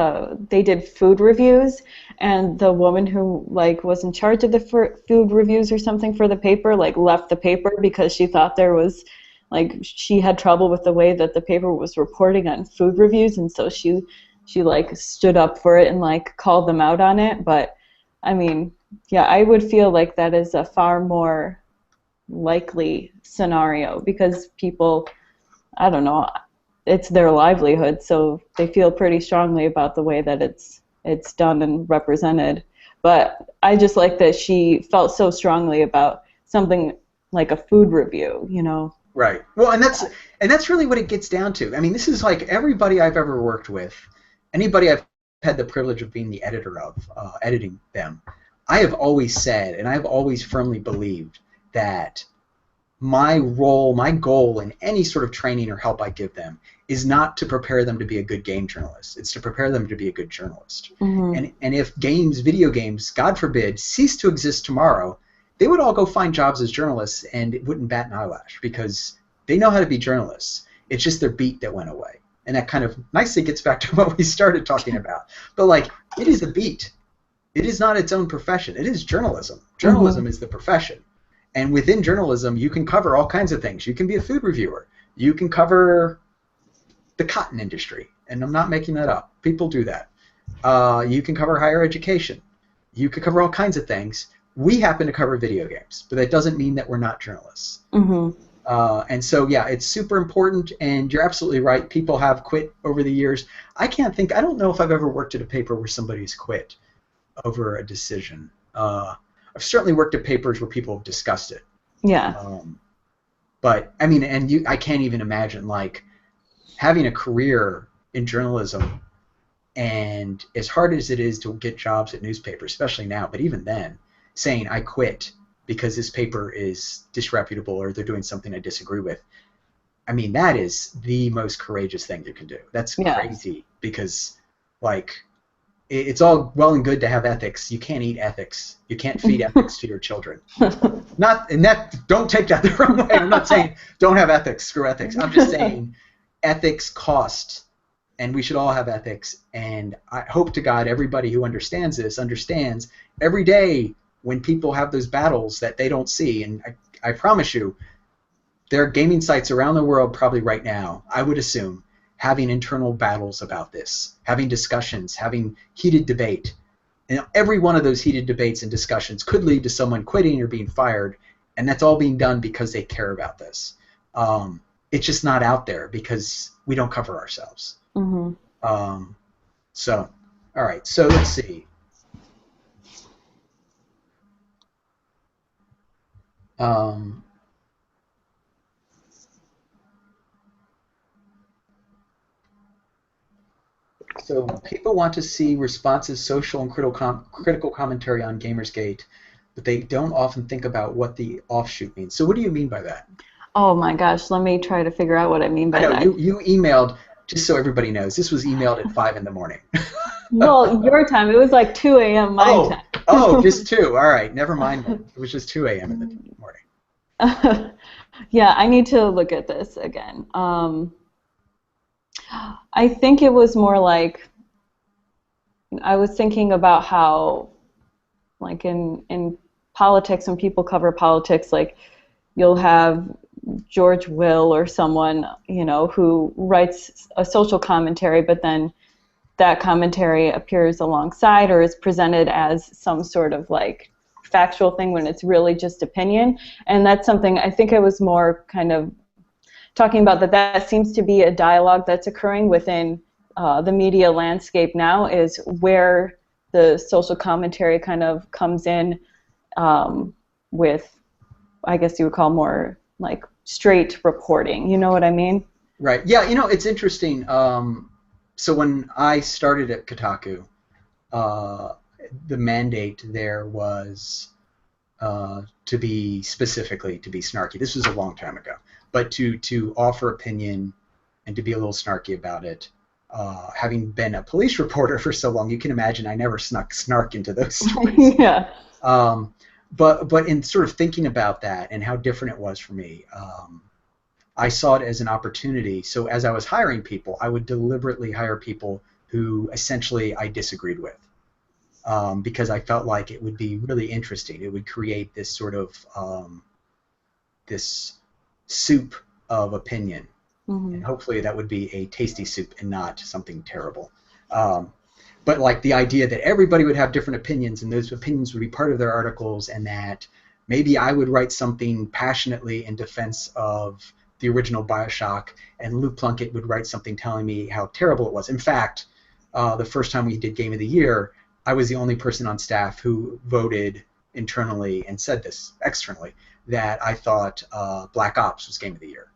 they did food reviews, and the woman who like was in charge of the food reviews or something for the paper like left the paper because she thought there was like she had trouble with the way that the paper was reporting on food reviews, and so she like stood up for it and like called them out on it. But I mean, yeah, I would feel like that is a far more likely scenario because people, I don't know, it's their livelihood, so they feel pretty strongly about the way that it's done and represented. But I just like that she felt so strongly about something like a food review, you know. Right. Well, and that's really what it gets down to. I mean, this is like everybody I've ever worked with, anybody I've had the privilege of being the editor of, editing them, I have always said, and I've always firmly believed that my role, my goal in any sort of training or help I give them is not to prepare them to be a good game journalist. It's to prepare them to be a good journalist. And if video games, God forbid, cease to exist tomorrow, they would all go find jobs as journalists and it wouldn't bat an eyelash because they know how to be journalists. It's just their beat that went away. And that kind of nicely gets back to what we started talking about. But like, it is a beat. It is not its own profession. It is journalism. Journalism is the profession. And within journalism, you can cover all kinds of things. You can be a food reviewer. You can cover the cotton industry. And I'm not making that up. People do that. You can cover higher education. You can cover all kinds of things. We happen to cover video games, but that doesn't mean that we're not journalists. And so, yeah, it's super important, and you're absolutely right. People have quit over the years. I don't know if I've ever worked at a paper where somebody's quit over a decision. I've certainly worked at papers where people have discussed it. Yeah. But, I mean, I can't even imagine, like, having a career in journalism, and as hard as it is to get jobs at newspapers, especially now, but even then, saying I quit because this paper is disreputable or they're doing something I disagree with. I mean, that is the most courageous thing you can do. That's crazy because, like, it's all well and good to have ethics. You can't eat ethics. You can't feed ethics to your children. Don't take that the wrong way. I'm not saying don't have ethics, screw ethics. I'm just saying ethics cost, and we should all have ethics. And I hope to God everybody who understands this understands every day when people have those battles that they don't see. And I promise you, there are gaming sites around the world probably right now, I would assume, having internal battles about this, having discussions, having heated debate. And every one of those heated debates and discussions could lead to someone quitting or being fired, and that's all being done because they care about this. It's just not out there because we don't cover ourselves. So, all right, so let's see. So people want to see responsive social and critical commentary on Gamergate, but they don't often think about what the offshoot means. So what do you mean by that? Oh my gosh, let me try to figure out what I mean by that. You emailed, just so everybody knows, this was emailed at 5 in the morning. Well, your time, it was like 2 a.m. my time. Oh, just 2. All right, never mind. It was just 2 a.m. in the morning. Yeah, I need to look at this again. I think it was more like I was thinking about how, like in politics, when people cover politics, like you'll have George Will or someone, who writes a social commentary, but then that commentary appears alongside or is presented as some sort of like factual thing when it's really just opinion. And that's something I think I was more kind of talking about, that seems to be a dialogue that's occurring within the media landscape now, is where the social commentary kind of comes in with, I guess you would call more like straight reporting. You know what I mean? Right. Yeah, it's interesting. So when I started at Kotaku, the mandate there was to be snarky. This was a long time ago, but to offer opinion and to be a little snarky about it. Having been a police reporter for so long, you can imagine I never snuck snark into those stories. Yeah. But in sort of thinking about that and how different it was for me, I saw it as an opportunity. So as I was hiring people, I would deliberately hire people who essentially I disagreed with, because I felt like it would be really interesting. It would create this sort of this soup of opinion, and hopefully that would be a tasty soup and not something terrible. But like the idea that everybody would have different opinions, and those opinions would be part of their articles, and that maybe I would write something passionately in defense of the original BioShock, and Luke Plunkett would write something telling me how terrible it was. In fact, the first time we did Game of the Year, I was the only person on staff who voted internally and said this externally, that I thought Black Ops was Game of the Year.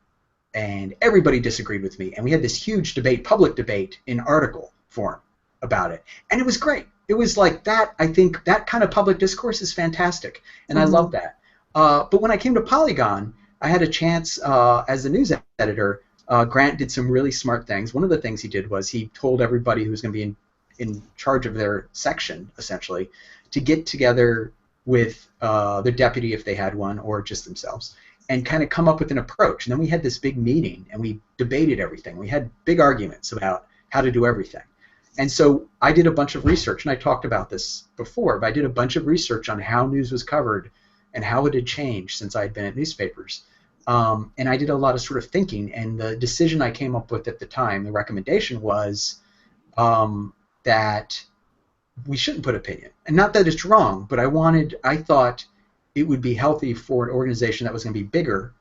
And everybody disagreed with me, and we had this huge debate, public debate, in article form about it. And it was great. It was like that. I think that kind of public discourse is fantastic, and I love that. But when I came to Polygon, I had a chance as the news editor. Grant did some really smart things. One of the things he did was he told everybody who was going to be in charge of their section, essentially, to get together with their deputy if they had one, or just themselves, and kind of come up with an approach. And then we had this big meeting, and we debated everything. We had big arguments about how to do everything. And so I did a bunch of research, and I talked about this before, but I did a bunch of research on how news was covered and how it had changed since I had been at newspapers. And I did a lot of sort of thinking, and the decision I came up with at the time, the recommendation was that we shouldn't put opinion. And not that it's wrong, but I thought it would be healthy for an organization that was going to be bigger,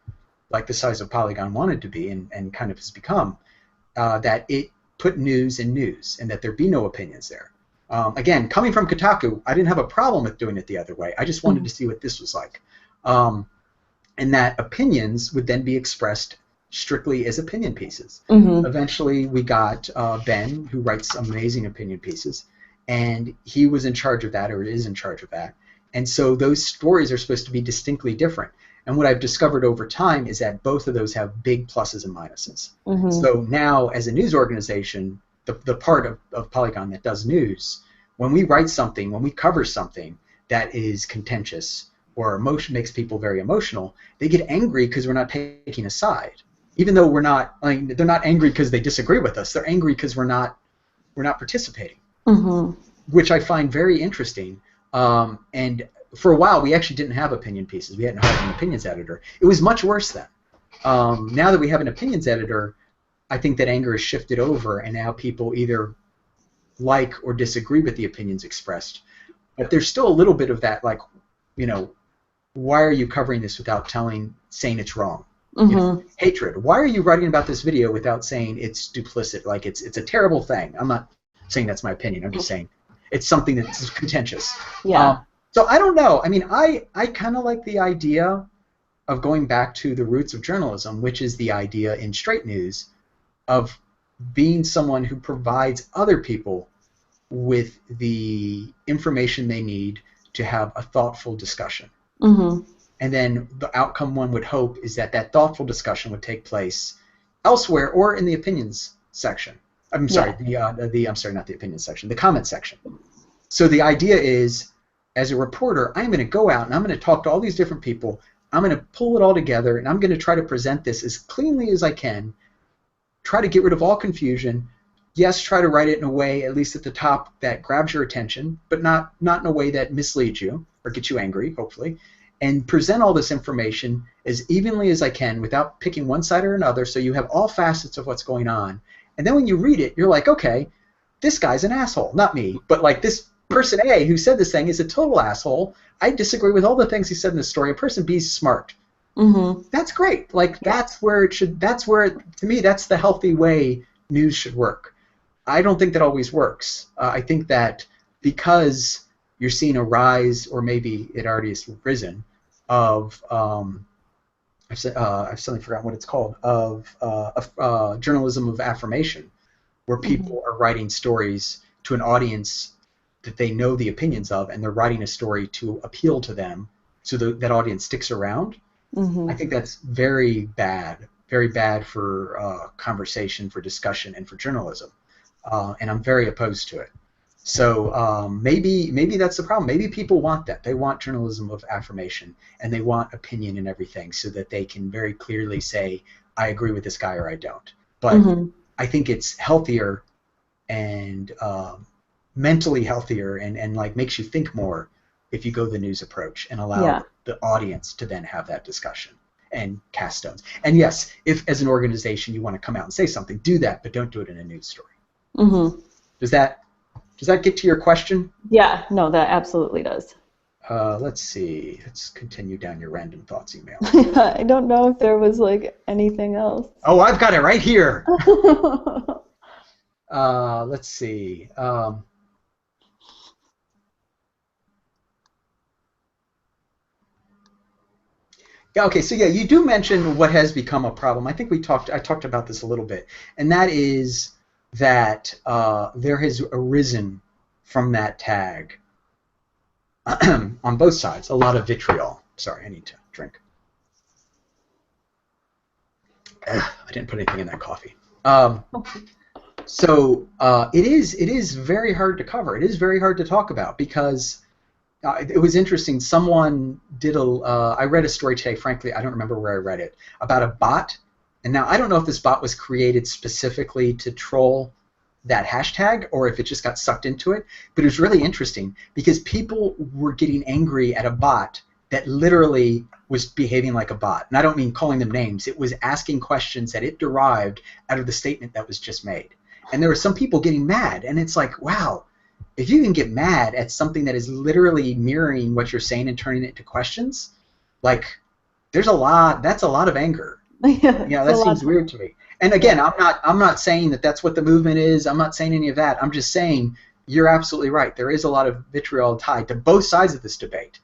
like the size of Polygon wanted to be and kind of has become, that it put news in news and that there be no opinions there. Again, coming from Kotaku, I didn't have a problem with doing it the other way. I just wanted to see what this was like. And that opinions would then be expressed strictly as opinion pieces. Eventually, we got Ben, who writes amazing opinion pieces, and he was in charge of that, or is in charge of that. And so those stories are supposed to be distinctly different. And what I've discovered over time is that both of those have big pluses and minuses. So now, as a news organization, the part of Polygon that does news, when we write something, when we cover something that is contentious or makes people very emotional, they get angry because we're not taking a side. Even though we're not, they're not angry because they disagree with us. They're angry because we're not participating, which I find very interesting. And for a while, we actually didn't have opinion pieces. We hadn't hired an opinions editor. It was much worse then. Now that we have an opinions editor, I think that anger has shifted over, and now people either like or disagree with the opinions expressed. But there's still a little bit of that, like, why are you covering this without saying it's wrong? Hatred. Why are you writing about this video without saying it's duplicit? Like it's a terrible thing. I'm not saying that's my opinion. I'm just saying it's something that's contentious. Yeah. So I don't know. I mean, I kind of like the idea of going back to the roots of journalism, which is the idea in straight news of being someone who provides other people with the information they need to have a thoughtful discussion. And then the outcome one would hope is that that thoughtful discussion would take place elsewhere or in the opinions section. I'm sorry, I'm sorry, not the opinions section, the comment section. So the idea is, as a reporter, I'm going to go out and I'm going to talk to all these different people. I'm going to pull it all together, and I'm going to try to present this as cleanly as I can, try to get rid of all confusion, yes, try to write it in a way, at least at the top, that grabs your attention, but not in a way that misleads you or gets you angry, hopefully, and present all this information as evenly as I can without picking one side or another, so you have all facets of what's going on. And then when you read it, you're like, okay, this guy's an asshole. Not me, but like this person A who said this thing is a total asshole. I disagree with all the things he said in the story. And person B is smart. Mm-hmm. That's great. Like, that's where it should, to me, that's the healthy way news should work. I don't think that always works. I think that because you're seeing a rise, or maybe it already has risen, of I've suddenly forgotten what it's called, of journalism of affirmation, where people are writing stories to an audience that they know the opinions of, and they're writing a story to appeal to them, so that audience sticks around. I think that's very bad for conversation, for discussion, and for journalism. And I'm very opposed to it. So maybe that's the problem. Maybe people want that. They want journalism of affirmation, and they want opinion and everything, so that they can very clearly say, I agree with this guy or I don't. But I think it's healthier and mentally healthier, and like makes you think more if you go the news approach and allow the audience to then have that discussion and cast stones. And yes, if as an organization you want to come out and say something, do that, but don't do it in a news story. Does that get to your question? Yeah, no, that absolutely does. Let's see. Let's continue down your random thoughts email. I don't know if there was like anything else. Oh, I've got it right here. Let's see. Yeah, okay, so yeah, you do mention what has become a problem. I think I talked about this a little bit, and that is that there has arisen from that tag on both sides a lot of vitriol. Sorry, I need to drink. I didn't put anything in that coffee. So it is very hard to cover. It is very hard to talk about, because it was interesting. Someone did I read a story today, frankly, I don't remember where I read it, about a bot. And now I don't know if this bot was created specifically to troll that hashtag, or if it just got sucked into it. But it was really interesting, because people were getting angry at a bot that literally was behaving like a bot. And I don't mean calling them names. It was asking questions that it derived out of the statement that was just made. And there were some people getting mad. And it's like, wow, if you can get mad at something that is literally mirroring what you're saying and turning it into questions, like, that's a lot of anger. Yeah, that seems weird to me. And again, I'm not saying that that's what the movement is. I'm not saying any of that. I'm just saying you're absolutely right. There is a lot of vitriol tied to both sides of this debate.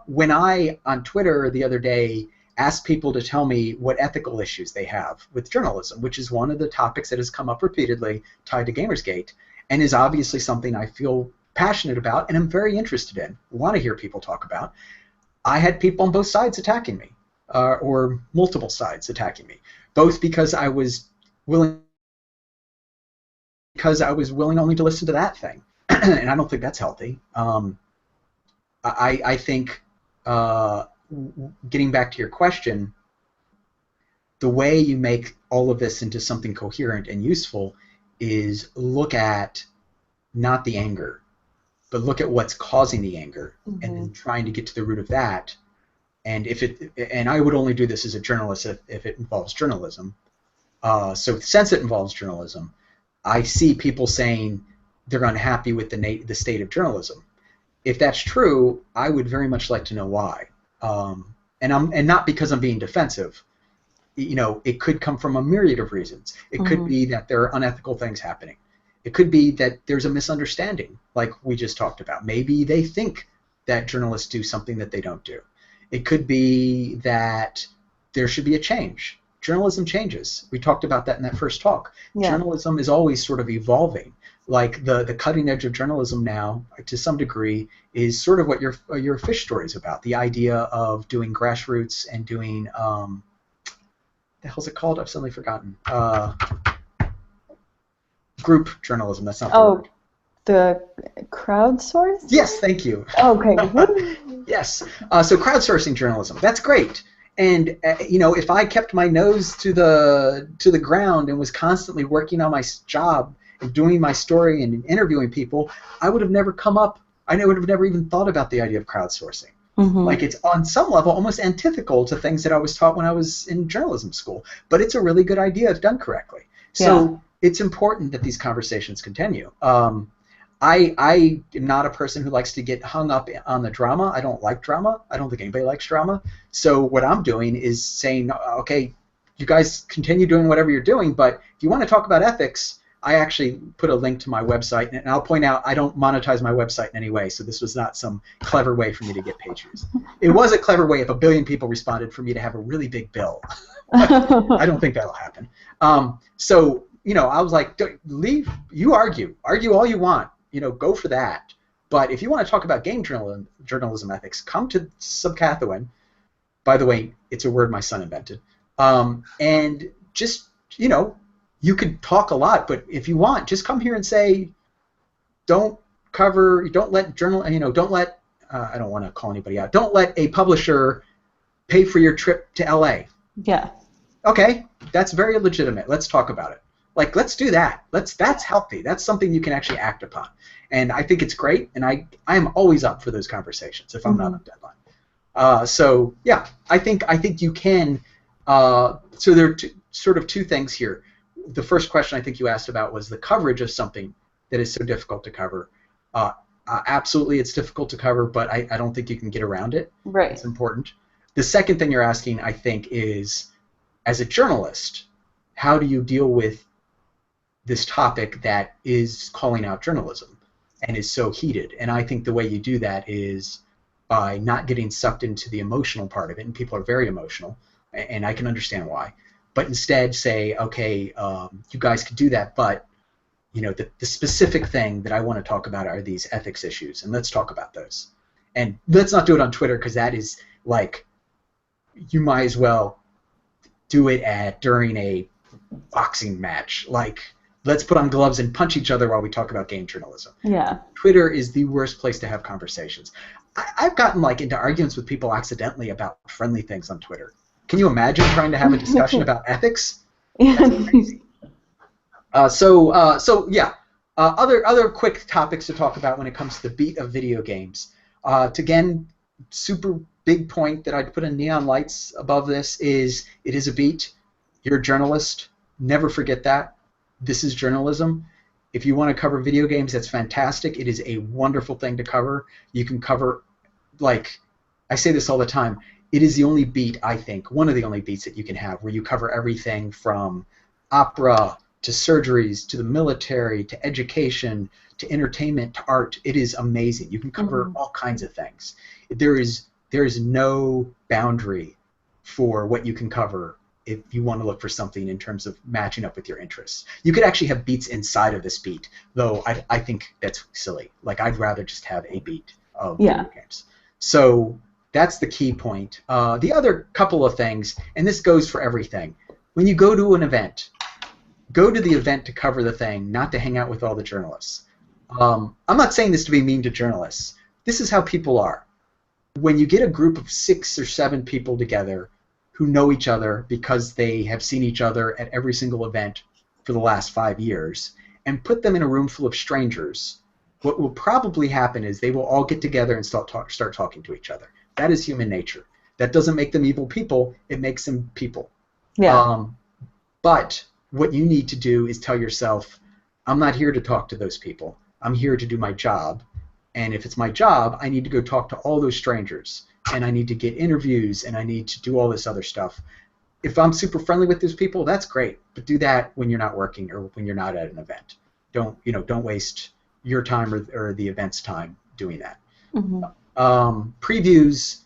When I, on Twitter the other day, asked people to tell me what ethical issues they have with journalism, which is one of the topics that has come up repeatedly tied to Gamergate, and is obviously something I feel passionate about and I'm very interested in, want to hear people talk about, I had people on both sides attacking me, or multiple sides attacking me, both because I was willing only to listen to that thing, and I don't think that's healthy. I think, getting back to your question, the way you make all of this into something coherent and useful is look at not the anger, but look at what's causing the anger, and then trying to get to the root of that. And and I would only do this as a journalist if it involves journalism. So since it involves journalism, I see people saying they're unhappy with the state of journalism. If that's true, I would very much like to know why. And not because I'm being defensive. You know, it could come from a myriad of reasons. It could be that there are unethical things happening. It could be that there's a misunderstanding, like we just talked about. Maybe they think that journalists do something that they don't do. It could be that there should be a change. Journalism changes. We talked about that in that first talk. Yeah. Journalism is always sort of evolving. Like the cutting edge of journalism now, to some degree, is sort of what your fish story is about. The idea of doing grassroots and doing the hell's it called? I've suddenly forgotten. Group journalism. That's not the word. The crowdsource? Yes, thank you. Okay. Yes. So crowdsourcing journalism. That's great. And if I kept my nose to the ground and was constantly working on my job and doing my story and interviewing people, I would have never come up. I would have never even thought about the idea of crowdsourcing. Like, it's on some level almost antithetical to things that I was taught when I was in journalism school. But it's a really good idea if done correctly. So it's important that these conversations continue. I am not a person who likes to get hung up on the drama. I don't like drama. I don't think anybody likes drama. So what I'm doing is saying, okay, you guys continue doing whatever you're doing, but if you want to talk about ethics, I actually put a link to my website, and I'll point out I don't monetize my website in any way, so this was not some clever way for me to get page views. It was a clever way if 1 billion people responded for me to have a really big bill. I don't think that'll happen. So, I was like, leave, you argue all you want, go for that. But if you want to talk about game journalism ethics, come to Subcathawin. By the way, it's a word my son invented. And just, you could talk a lot, but if you want, just come here and say, don't let I don't want to call anybody out. Don't let a publisher pay for your trip to LA. Yeah. Okay, that's very legitimate. Let's talk about it. Like, let's do that. That's healthy. That's something you can actually act upon. And I think it's great, and I am always up for those conversations if I'm not on deadline. So yeah, I think you can. So there are sort of two things here. The first question I think you asked about was the coverage of something that is so difficult to cover. Absolutely, it's difficult to cover, but I don't think you can get around it. Right. It's important. The second thing you're asking, I think, is, as a journalist, how do you deal with this topic that is calling out journalism and is so heated? And I think the way you do that is by not getting sucked into the emotional part of it, and people are very emotional, and I can understand why. But instead say, okay, you guys could do that, but the specific thing that I want to talk about are these ethics issues, and let's talk about those. And let's not do it on Twitter, because that is like, you might as well do it during a boxing match. Like, let's put on gloves and punch each other while we talk about game journalism. Yeah. Twitter is the worst place to have conversations. I've gotten into arguments with people accidentally about friendly things on Twitter. Can you imagine trying to have a discussion about ethics? That's crazy. So yeah, other quick topics to talk about when it comes to the beat of video games. Again, super big point that I'd put in neon lights above this is it is a beat. You're a journalist. Never forget that. This is journalism. If you want to cover video games, that's fantastic. It is a wonderful thing to cover. You can cover, I say this all the time, it is the only beat, I think, one of the only beats that you can have where you cover everything from opera to surgeries to the military to education to entertainment to art. It is amazing. You can cover all kinds of things. There is no boundary for what you can cover if you want to look for something in terms of matching up with your interests. You could actually have beats inside of this beat, though I think that's silly. I'd rather just have a beat of video games. So that's the key point. The other couple of things, and this goes for everything, when you go to an event, go to the event to cover the thing, not to hang out with all the journalists. I'm not saying this to be mean to journalists. This is how people are. When you get a group of 6 or 7 people together who know each other because they have seen each other at every single event for the last 5 years, and put them in a room full of strangers, what will probably happen is they will all get together and start talking to each other. That is human nature. That doesn't make them evil people. It makes them people. Yeah. But what you need to do is tell yourself, I'm not here to talk to those people. I'm here to do my job. And if it's my job, I need to go talk to all those strangers. And I need to get interviews, and I need to do all this other stuff. If I'm super friendly with those people, that's great. But do that when you're not working or when you're not at an event. Don't waste your time or the event's time doing that. Previews,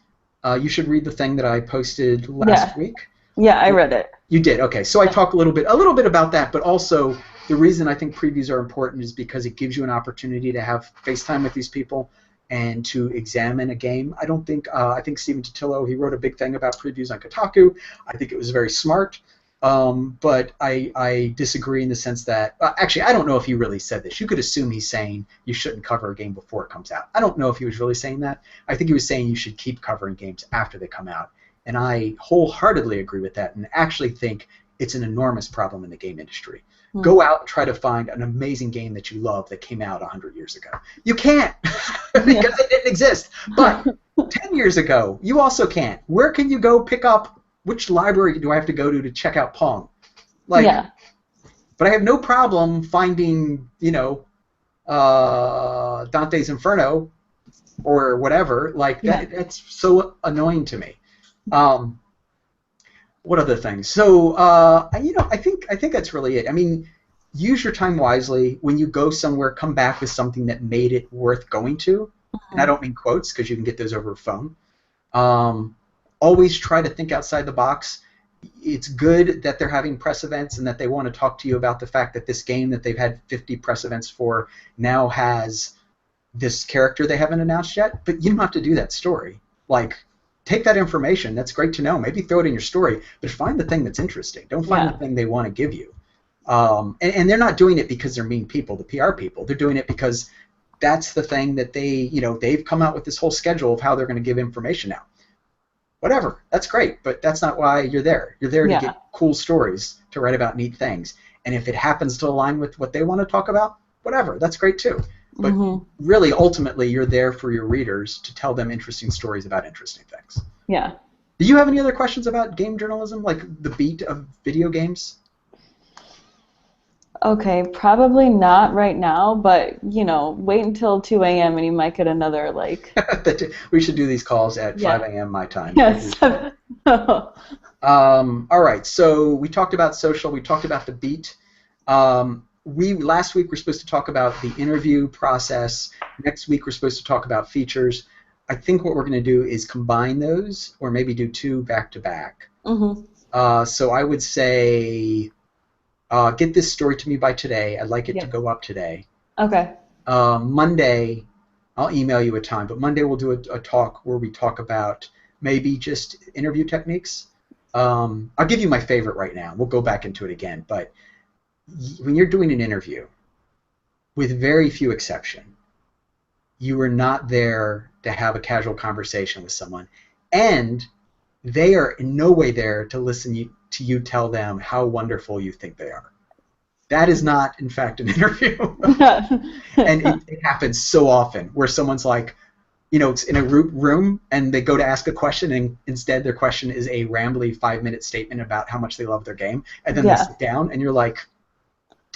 you should read the thing that I posted last week. Yeah, I read it. You did, okay. So I talk a little bit about that, but also the reason I think previews are important is because it gives you an opportunity to have FaceTime with these people and to examine a game. I think Stephen Totillo, he wrote a big thing about previews on Kotaku. I think it was very smart, but I disagree in the sense that, actually, I don't know if he really said this. You could assume he's saying you shouldn't cover a game before it comes out. I don't know if he was really saying that. I think he was saying you should keep covering games after they come out. And I wholeheartedly agree with that and actually think it's an enormous problem in the game industry. Go out and try to find an amazing game that you love that came out 100 years ago. You can't because it didn't exist. But 10 years ago, you also can't. Where can you go pick up, which library do I have to go to check out Pong? Like, but I have no problem finding, you know, Dante's Inferno or whatever. Like, that's so annoying to me. What other things? So, you know, I think that's really it. I mean, use your time wisely. When you go somewhere, come back with something that made it worth going to. And I don't mean quotes, because you can get those over a phone. Always try to think outside the box. It's good that they're having press events and that they want to talk to you about the fact that this game that they've had 50 press events for now has this character they haven't announced yet. But you don't have to do that story. Like, take that information. That's great to know. Maybe throw it in your story, but find the thing that's interesting. Don't find the thing they want to give you. And they're not doing it because they're mean people, the PR people. They're doing it because that's the thing that they, you know, they've come out with this whole schedule of how they're going to give information out. Whatever. That's great, but that's not why you're there. You're there to get cool stories, to write about neat things. And if it happens to align with what they want to talk about, whatever. That's great too. But really, ultimately, you're there for your readers to tell them interesting stories about interesting things. Yeah. Do you have any other questions about game journalism, like the beat of video games? Okay, probably not right now, but, you know, wait until 2 a.m. and you might get another, like... We should do these calls at 5 a.m. my time. Yes. All right, so we talked about social, we talked about the beat. Last week we're supposed to talk about the interview process. Next week we're supposed to talk about features. I think what we're going to do is combine those, or maybe do 2 back-to-back. So I would say... get this story to me by today. I'd like it to go up today. Okay. Monday, I'll email you a time, but Monday we'll do a talk where we talk about maybe just interview techniques. I'll give you my favorite right now. We'll go back into it again. But when you're doing an interview, with very few exceptions, you are not there to have a casual conversation with someone. And they are in no way there to listen to you tell them how wonderful you think they are. That is not, in fact, an interview. And it happens so often where someone's like, you know, it's in a group room and they go to ask a question and instead their question is a rambly 5-minute statement about how much they love their game. And then they sit down and you're like,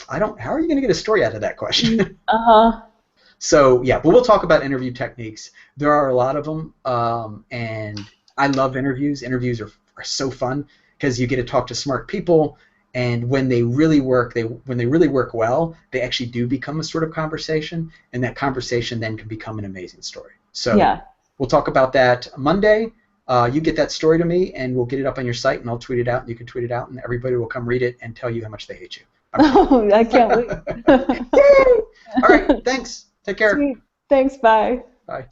how are you going to get a story out of that question? So, yeah, but we'll talk about interview techniques. There are a lot of them, and I love interviews. Interviews are so fun because you get to talk to smart people, and when they really work, well, they actually do become a sort of conversation, and that conversation then can become an amazing story. So we'll talk about that Monday. You get that story to me, and we'll get it up on your site, and I'll tweet it out, and you can tweet it out, and everybody will come read it and tell you how much they hate you. Oh, I can't wait. Yay! All right, thanks. Take care. Sweet. Thanks, bye. Bye.